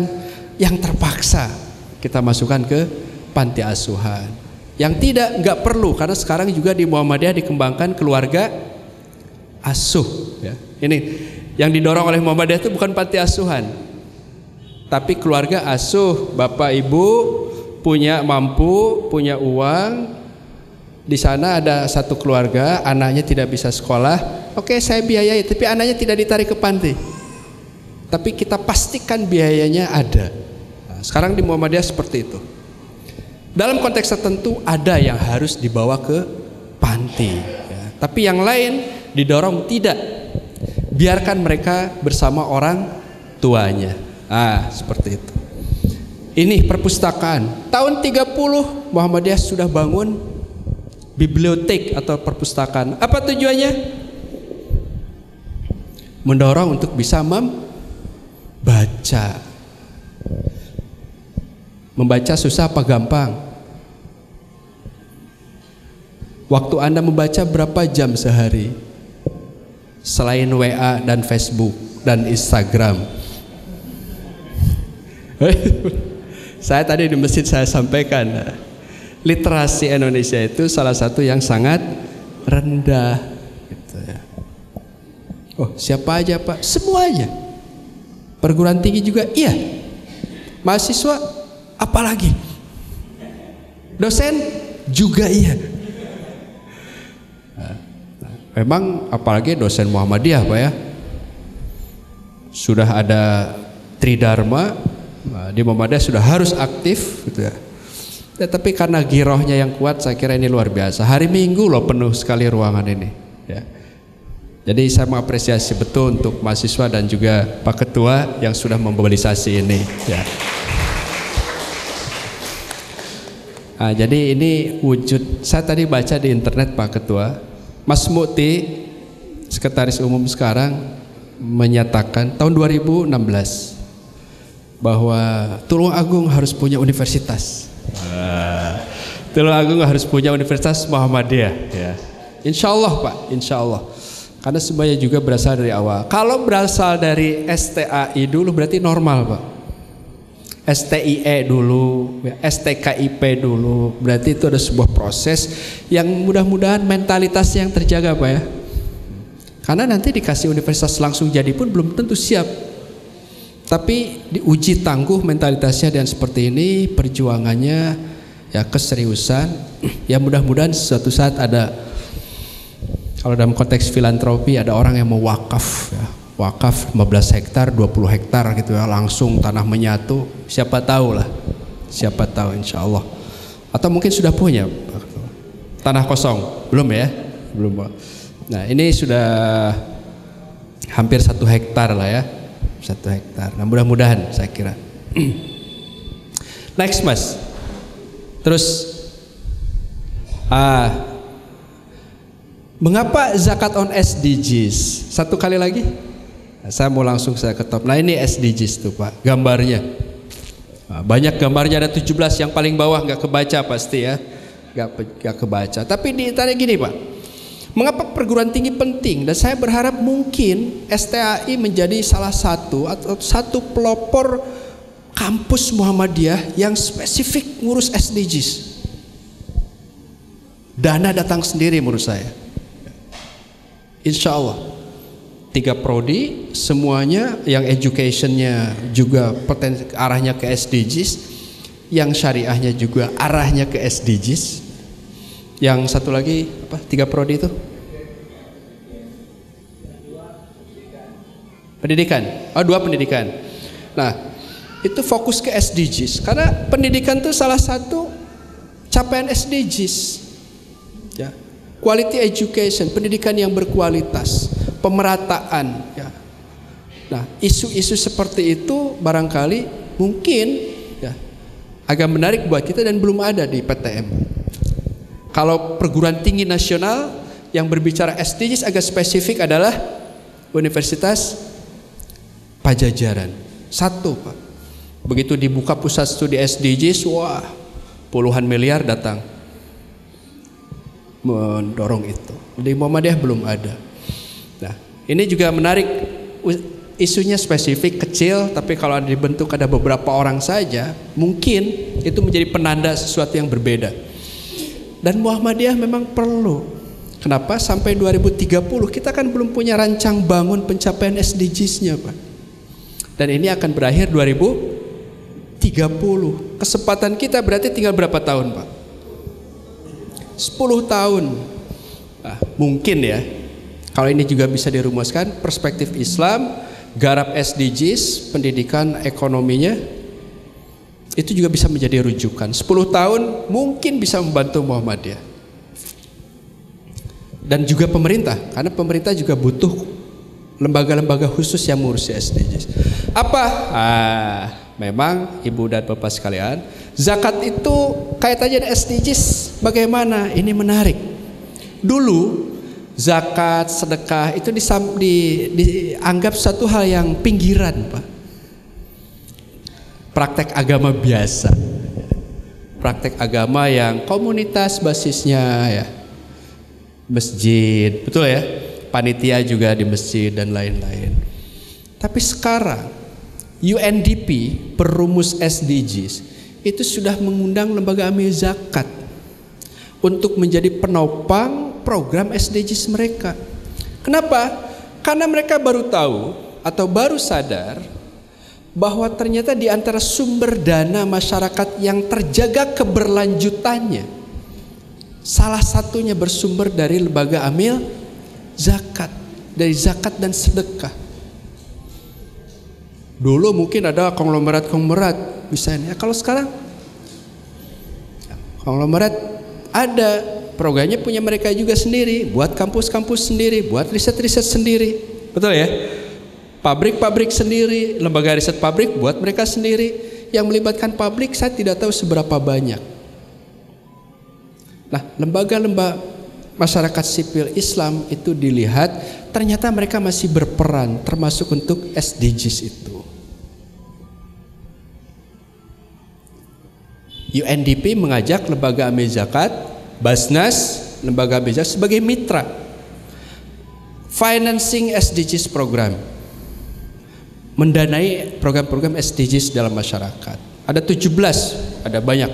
yang terpaksa kita masukkan ke panti asuhan. Yang tidak, nggak perlu, karena sekarang juga di Muhammadiyah dikembangkan keluarga asuh, ya. Ini yang didorong oleh Muhammadiyah itu bukan panti asuhan, tapi keluarga asuh. Bapak ibu punya mampu, punya uang, di sana ada satu keluarga, anaknya tidak bisa sekolah, oke, saya biayai, tapi anaknya tidak ditarik ke panti, tapi kita pastikan biayanya ada. Nah, sekarang di Muhammadiyah seperti itu. Dalam konteks tertentu ada yang harus dibawa ke panti, ya. Tapi yang lain didorong tidak, biarkan mereka bersama orang tuanya. Seperti itu. Ini perpustakaan. Tahun 30 Muhammadiyah sudah bangun bibliotek atau perpustakaan. Apa tujuannya? Mendorong untuk bisa membaca. Membaca susah apa gampang? Waktu Anda membaca berapa jam sehari? Selain WA dan Facebook dan Instagram. Saya tadi di masjid saya sampaikan, literasi Indonesia itu salah satu yang sangat rendah gitu ya. Oh, siapa aja Pak? Semuanya. Perguruan tinggi juga iya. Mahasiswa apalagi? Dosen juga iya. Memang apalagi dosen Muhammadiyah Pak ya. Sudah ada Tridharma, di Muhammadiyah sudah harus aktif gitu ya. Tapi karena girohnya yang kuat, saya kira ini luar biasa. Hari Minggu loh penuh sekali ruangan ini ya. Jadi saya mengapresiasi betul untuk mahasiswa dan juga Pak Ketua yang sudah memobilisasi ini ya. Nah, jadi ini wujud. Saya tadi baca di internet Pak Ketua, Mas Mukti, Sekretaris Umum sekarang, menyatakan tahun 2016 bahwa Tulung Agung harus punya universitas. Tulung Agung harus punya Universitas Muhammadiyah ya. Insya Allah Pak, insya Allah. Karena semuanya juga berasal dari awal. Kalau berasal dari STAI dulu berarti normal Pak. STIE dulu, STKIP dulu, berarti itu ada sebuah proses yang mudah-mudahan mentalitasnya yang terjaga Pak ya. Karena nanti dikasih universitas langsung jadi pun belum tentu siap. Tapi diuji tangguh mentalitasnya dan seperti ini perjuangannya ya, keseriusan ya, mudah-mudahan suatu saat ada, kalau dalam konteks filantropi ada orang yang mau wakaf ya, wakaf 15 hektar 20 hektar gitu ya, langsung tanah menyatu, siapa tahu lah, siapa tahu insya Allah. Atau mungkin sudah punya tanah kosong, belum ya, belum. Nah ini sudah hampir 1 hektar lah ya, 1 hektar. Nah mudah-mudahan saya kira. Next Mas. Terus mengapa zakat on SDGs? Satu kali lagi. Nah, saya mau langsung saya ke top. Nah ini SDGs tuh Pak, gambarnya. Nah, banyak gambarnya, ada 17 yang paling bawah nggak kebaca pasti ya, nggak kebaca. Tapi ditanya gini Pak, mengapa perguruan tinggi penting? Dan saya berharap mungkin STAI menjadi salah satu atau satu pelopor kampus Muhammadiyah yang spesifik ngurus SDGs. Dana datang sendiri menurut saya. Insya Allah 3 prodi semuanya yang educationnya juga arahnya ke SDGs, yang syariahnya juga arahnya ke SDGs. Yang satu lagi apa? 3 prodi itu? Pendidikan. Oh 2 pendidikan. Nah itu fokus ke SDGs karena pendidikan itu salah satu capaian SDGs ya. Quality education, pendidikan yang berkualitas, pemerataan ya. Nah isu-isu seperti itu barangkali mungkin ya agak menarik buat kita dan belum ada di PTM. Kalau perguruan tinggi nasional yang berbicara SDGs agak spesifik adalah Universitas Pajajaran. 1 Pak. Begitu dibuka pusat studi SDGs, wah puluhan miliar datang mendorong itu. Di Muhammadiyah belum ada. Nah ini juga menarik, isunya spesifik kecil, tapi kalau dibentuk ada beberapa orang saja, mungkin itu menjadi penanda sesuatu yang berbeda. Dan Muhammadiyah memang perlu. Kenapa? Sampai 2030 kita kan belum punya rancang bangun pencapaian SDGs-nya Pak. Dan ini akan berakhir 2030. Kesempatan kita berarti tinggal berapa tahun Pak? 10 tahun. Nah, mungkin ya, kalau ini juga bisa dirumuskan, perspektif Islam, garap SDGs, pendidikan, ekonominya, itu juga bisa menjadi rujukan. 10 tahun mungkin bisa membantu Muhammadiyah. Dan juga pemerintah, karena pemerintah juga butuh lembaga-lembaga khusus yang mengurusi SDGs. Apa? Memang Ibu dan Bapak sekalian, zakat itu kaitannya dengan SDGs bagaimana? Ini menarik. Dulu zakat, sedekah itu dianggap satu hal yang pinggiran Pak. Praktek agama biasa. Praktek agama yang komunitas basisnya ya masjid, betul ya? Panitia juga di masjid dan lain-lain. Tapi sekarang UNDP perumus SDGs itu sudah mengundang lembaga amil zakat. untuk menjadi penopang program SDGs mereka. Kenapa? Karena mereka baru tahu atau baru sadar bahwa ternyata di antara sumber dana masyarakat yang terjaga keberlanjutannya, salah satunya bersumber dari lembaga amil zakat, dari zakat dan sedekah. Dulu mungkin ada konglomerat misalnya. Kalau sekarang konglomerat ada programnya punya mereka juga sendiri, buat kampus-kampus sendiri, buat riset-riset sendiri. Betul ya? Pabrik-pabrik sendiri, lembaga riset pabrik buat mereka sendiri. Yang melibatkan publik saya tidak tahu seberapa banyak. Nah, lembaga-lembaga masyarakat sipil Islam itu dilihat ternyata mereka masih berperan termasuk untuk SDGs itu. UNDP mengajak lembaga amil zakat, Basnas, lembaga amil zakat sebagai mitra financing SDGs program, mendanai program-program SDGs dalam masyarakat. Ada 17, ada banyak,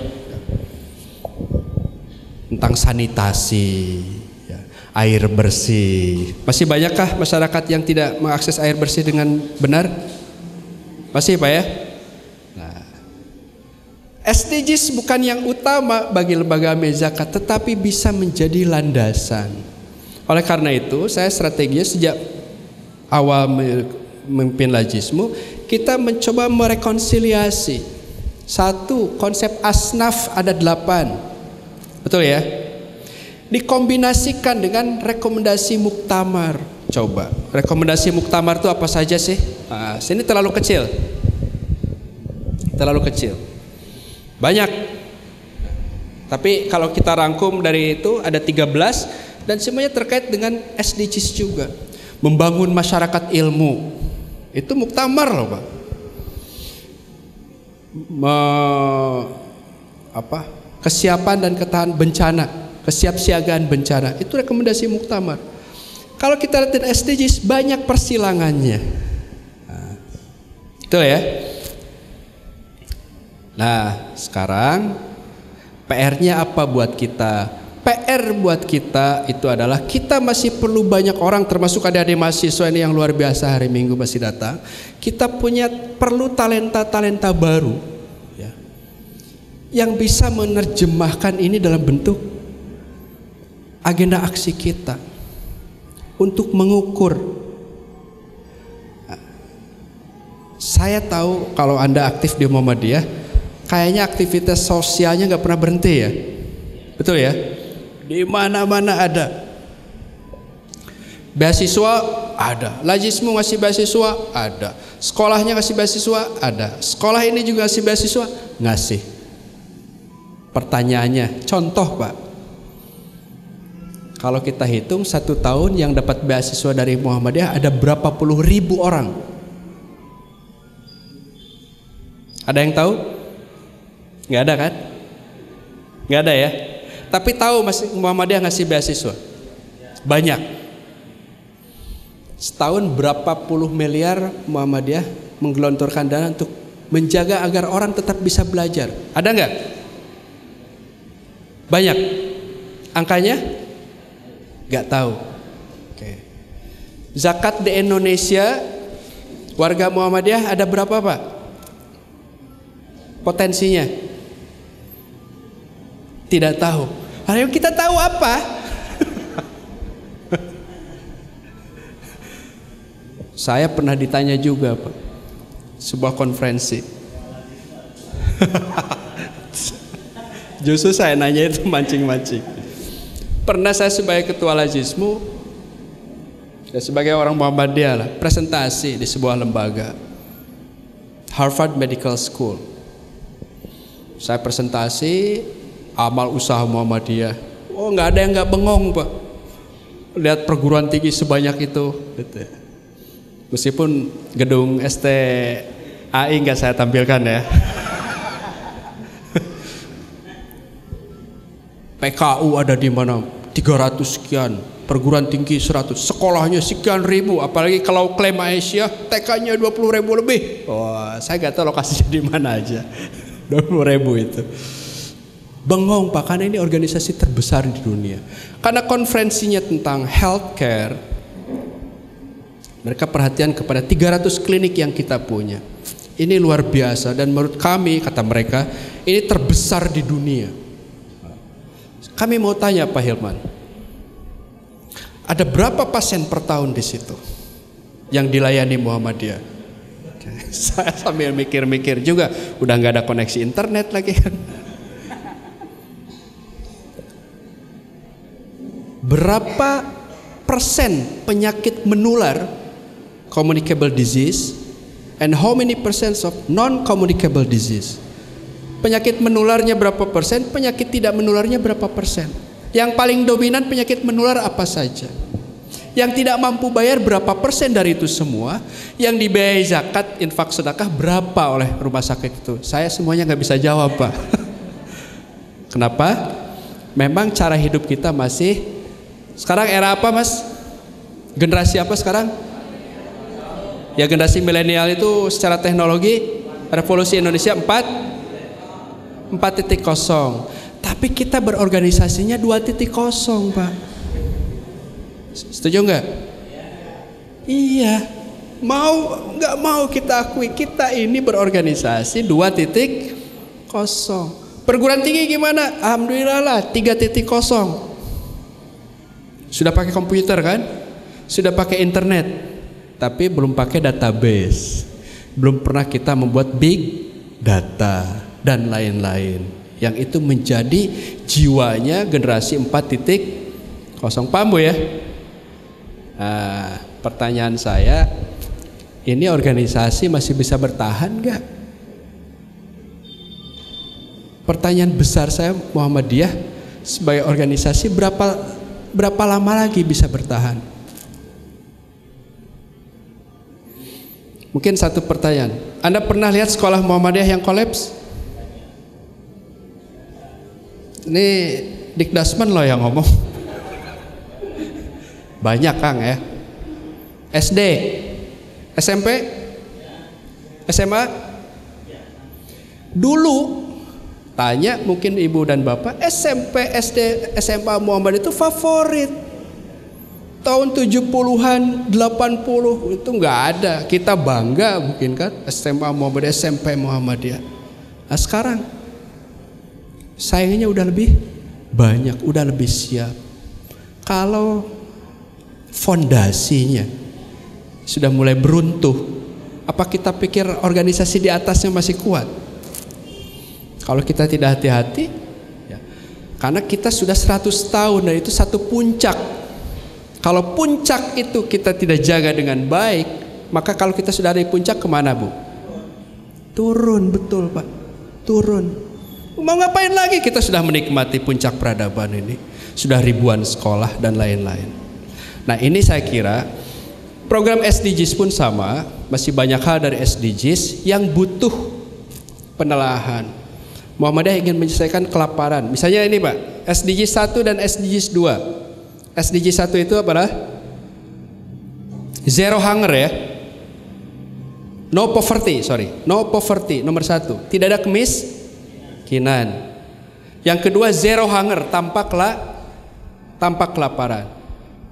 tentang sanitasi, air bersih. Masih banyakkah masyarakat yang tidak mengakses air bersih dengan benar? Masih Pak ya? SDGs bukan yang utama bagi lembaga amil zakat, tetapi bisa menjadi landasan. Oleh karena itu, saya strateginya sejak awal memimpin Lajismu, kita mencoba merekonsiliasi. Satu, konsep asnaf ada 8. Betul ya? Dikombinasikan dengan rekomendasi muktamar. Coba, rekomendasi muktamar itu apa saja sih? Nah, sini terlalu kecil. Terlalu kecil. Banyak. Tapi kalau kita rangkum dari itu ada 13 dan semuanya terkait dengan SDGs juga. Membangun masyarakat ilmu. Itu muktamar loh, Pak. Kesiapan dan ketahanan bencana, kesiapsiagaan bencana. Itu rekomendasi muktamar. Kalau kita lihat SDGs banyak persilangannya. Nah, itu ya. Nah, sekarang PR-nya apa buat kita? PR buat kita itu adalah kita masih perlu banyak orang, termasuk adik-adik mahasiswa ini yang luar biasa hari Minggu masih datang. Kita perlu talenta-talenta baru ya, yang bisa menerjemahkan ini dalam bentuk agenda aksi kita untuk mengukur. Nah, saya tahu kalau Anda aktif di Muhammadiyah, kayaknya aktivitas sosialnya nggak pernah berhenti ya, betul ya? Di mana-mana ada. Beasiswa ada, Lajismu ngasih beasiswa ada, sekolahnya ngasih beasiswa ada, sekolah ini juga ngasih beasiswa, ngasih. Pertanyaannya, contoh Pak, kalau kita hitung 1 tahun yang dapat beasiswa dari Muhammadiyah ada berapa puluh ribu orang? Ada yang tahu? Nggak ada kan? Nggak ada ya. Tapi tahu Muhammadiyah ngasih beasiswa banyak. Setahun berapa puluh miliar Muhammadiyah menggelontorkan dana untuk menjaga agar orang tetap bisa belajar. Ada nggak? Banyak. Angkanya? Nggak tahu. Oke. Zakat di Indonesia warga Muhammadiyah ada berapa Pak? Potensinya? Tidak tahu. Ayo kita tahu apa? Saya pernah ditanya juga Pak, sebuah konferensi. Justru saya nanya itu mancing-mancing. Pernah saya sebagai ketua Lajismu dan sebagai orang Muhammadiyah lah, presentasi di sebuah lembaga, Harvard Medical School. Saya presentasi amal usaha Muhammadiyah. Oh, nggak ada yang nggak bengong Pak. Lihat perguruan tinggi sebanyak itu. Meskipun gedung STAI nggak saya tampilkan ya. PKU ada di mana? 300 sekian. Perguruan tinggi 100. Sekolahnya sekian ribu. Apalagi kalau klaim Aisyah, TK-nya 20.000 lebih. Oh, saya nggak tahu lokasinya di mana aja. 20.000 itu. Bengong Pak, karena ini organisasi terbesar di dunia. Karena konferensinya tentang healthcare, mereka perhatian kepada 300 klinik yang kita punya. Ini luar biasa dan menurut kami, kata mereka, ini terbesar di dunia. Kami mau tanya Pak Hilman, ada berapa pasien per tahun di situ yang dilayani Muhammadiyah? Saya sambil mikir-mikir juga, udah nggak ada koneksi internet lagi kan. Berapa persen penyakit menular, communicable disease, and how many percent of non-communicable disease? Penyakit menularnya berapa persen, penyakit tidak menularnya berapa persen? Yang paling dominan penyakit menular apa saja? Yang tidak mampu bayar berapa persen dari itu semua? Yang dibiayai zakat, infak, sedekah berapa oleh rumah sakit itu? Saya semuanya nggak bisa jawab Pak. Kenapa? Memang cara hidup kita masih, sekarang era apa Mas? Generasi apa sekarang? Ya generasi milenial itu secara teknologi revolusi Indonesia 4.0. Tapi kita berorganisasinya 2.0 Pak. Setuju nggak? Iya. Mau nggak mau kita akui, kita ini berorganisasi 2.0. Perguruan tinggi gimana? Alhamdulillah lah 3.0. Sudah pakai komputer kan? Sudah pakai internet, tapi belum pakai database. Belum pernah kita membuat big data dan lain-lain. Yang itu menjadi jiwanya generasi 4.0. Paham Bu ya? Nah, pertanyaan saya, ini organisasi masih bisa bertahan nggak? Pertanyaan besar saya, Muhammadiyah sebagai organisasi berapa lama lagi bisa bertahan? Mungkin satu pertanyaan. Anda pernah lihat sekolah Muhammadiyah yang kolaps? Ini Dikdasmen loh yang ngomong. Banyak Kang ya. SD, SMP, SMA. Dulu tanya mungkin ibu dan bapak, SMP, SD, SMA Muhammadiyah itu favorit. Tahun 70-an, 80 itu nggak ada. Kita bangga mungkin kan SMA Muhammadiyah, SMP Muhammadiyah. Nah sekarang saingannya udah lebih banyak, udah lebih siap. Kalau fondasinya sudah mulai beruntuh, apa kita pikir organisasi di atasnya masih kuat? Kalau kita tidak hati-hati, ya, karena kita sudah 100 tahun dan itu satu puncak. Kalau puncak itu kita tidak jaga dengan baik, maka kalau kita sudah ada di puncak kemana Bu? Turun, betul Pak, turun. Mau ngapain lagi? Kita sudah menikmati puncak peradaban ini, sudah ribuan sekolah dan lain-lain. Nah ini saya kira program SDGs pun sama, masih banyak hal dari SDGs yang butuh penelaahan. Muhammadiyah ingin menyelesaikan kelaparan. Misalnya ini Pak, SDGs 1 dan SDGs 2. SDGs 1 itu apa? Zero hunger ya. No poverty, no poverty nomor 1. Tidak ada kemiskinan. Yang kedua zero hunger, tanpa kelaparan.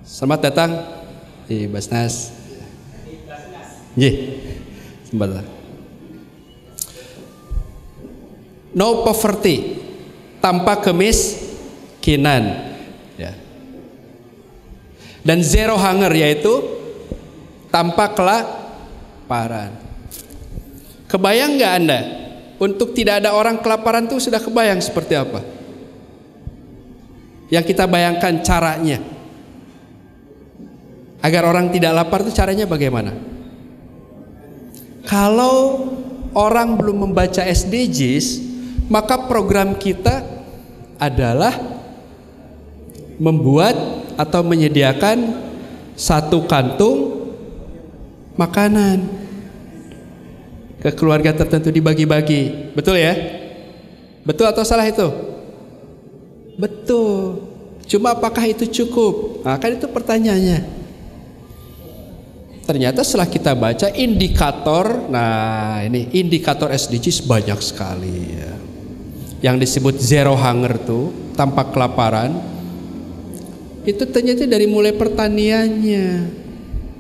Selamat datang di Basnas. Selamat. No poverty, tanpa kemiskinan. Ya. Dan zero hunger yaitu tanpa kelaparan. Kebayang nggak Anda untuk tidak ada orang kelaparan itu sudah kebayang seperti apa? Yang kita bayangkan caranya agar orang tidak lapar itu caranya bagaimana? Kalau orang belum membaca SDGs, maka program kita adalah membuat atau menyediakan satu kantung makanan ke keluarga tertentu dibagi-bagi. Betul ya? Betul atau salah itu? Betul. Cuma apakah itu cukup? Nah, kan itu pertanyaannya. Ternyata setelah kita baca indikator, nah ini indikator SDGs banyak sekali ya. yang disebut zero hunger tuh, tanpa kelaparan, itu ternyata dari mulai pertaniannya,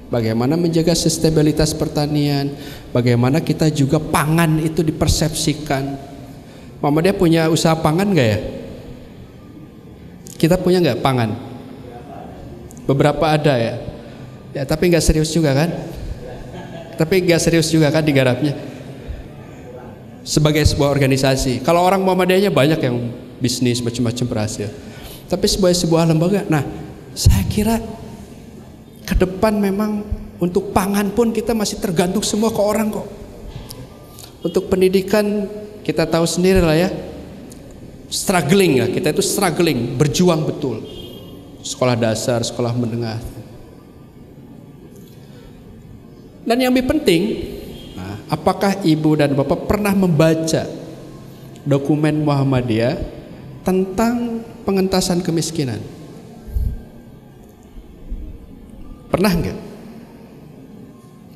bagaimana menjaga stabilitas pertanian, bagaimana kita juga pangan itu dipersepsikan. Muhammadiyah punya usaha pangan nggak ya? Kita punya nggak pangan? Beberapa ada ya. Ya tapi nggak serius juga kan? Tapi nggak serius juga kan digarapnya. Sebagai sebuah organisasi. Kalau orang Muhammadiyahnya banyak yang bisnis macam-macam berhasil. Tapi sebagai sebuah lembaga. Nah, saya kira ke depan memang untuk pangan pun kita masih tergantung semua ke orang kok. Untuk pendidikan kita tahu sendiri lah ya, struggling ya, kita itu struggling, berjuang betul. Sekolah dasar, sekolah menengah. Dan yang lebih penting, apakah ibu dan bapak pernah membaca dokumen Muhammadiyah tentang pengentasan kemiskinan? Pernah nggak?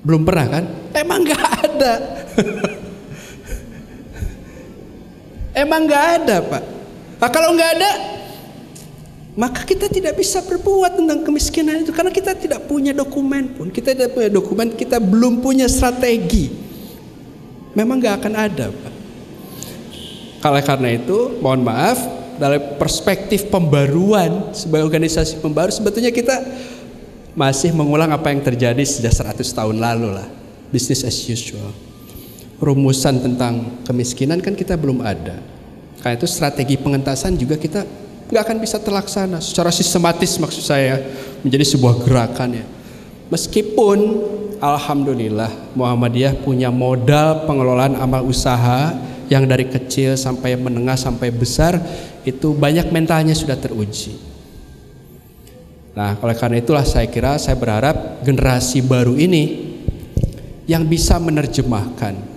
Belum pernah kan? Emang nggak ada. Emang nggak ada, Pak. Nah, kalau nggak ada, maka kita tidak bisa berbuat tentang kemiskinan itu karena kita tidak punya dokumen pun. Kita tidak punya dokumen, kita belum punya strategi. Memang nggak akan ada, Pak. Karena itu, mohon maaf, dalam perspektif pembaruan sebagai organisasi pembaru, sebetulnya kita masih mengulang apa yang terjadi sejak 100 tahun lalu lah. Business as usual. Rumusan tentang kemiskinan kan kita belum ada. Karena itu strategi pengentasan juga kita nggak akan bisa terlaksana secara sistematis, maksud saya menjadi sebuah gerakan ya. Meskipun alhamdulillah Muhammadiyah punya modal pengelolaan amal usaha yang dari kecil sampai menengah sampai besar itu banyak mentalnya sudah teruji. Nah, oleh karena itulah saya kira saya berharap generasi baru ini yang bisa menerjemahkan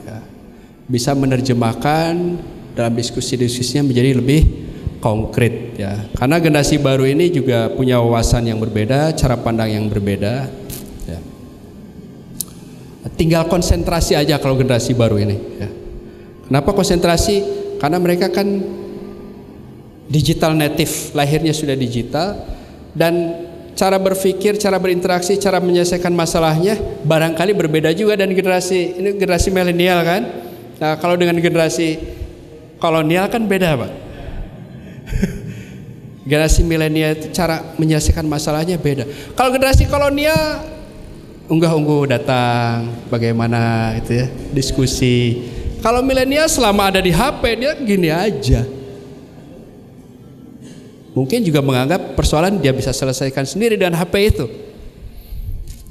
bisa menerjemahkan dalam diskusi-diskusinya menjadi lebih konkret ya. Karena generasi baru ini juga punya wawasan yang berbeda, cara pandang yang berbeda ya. Tinggal konsentrasi aja kalau generasi baru ini ya. Kenapa konsentrasi? Karena mereka kan digital native, lahirnya sudah digital, dan cara berpikir, cara berinteraksi, cara menyelesaikan masalahnya barangkali berbeda juga dan generasi milenial kan. Nah, kalau dengan generasi kolonial kan beda, Pak. Generasi milenial itu cara menyelesaikan masalahnya beda. Kalau generasi kolonial unggah-ungguh datang, bagaimana itu ya, diskusi. Kalau milenial selama ada di HP dia gini aja. Mungkin juga menganggap persoalan dia bisa selesaikan sendiri dengan HP itu.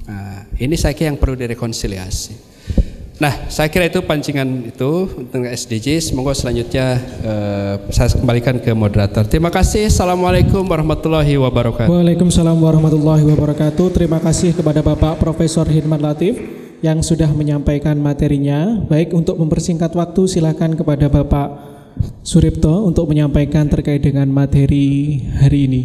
Nah, ini saya kira yang perlu direkonsiliasi. Nah, saya kira itu pancingan itu tentang SDG. Semoga selanjutnya saya kembalikan ke moderator. Terima kasih. Assalamualaikum warahmatullahi wabarakatuh. Waalaikumsalam warahmatullahi wabarakatuh. Terima kasih kepada Bapak Profesor Hidmat Latif yang sudah menyampaikan materinya. Baik, untuk mempersingkat waktu silakan kepada Bapak Suripto untuk menyampaikan terkait dengan materi hari ini.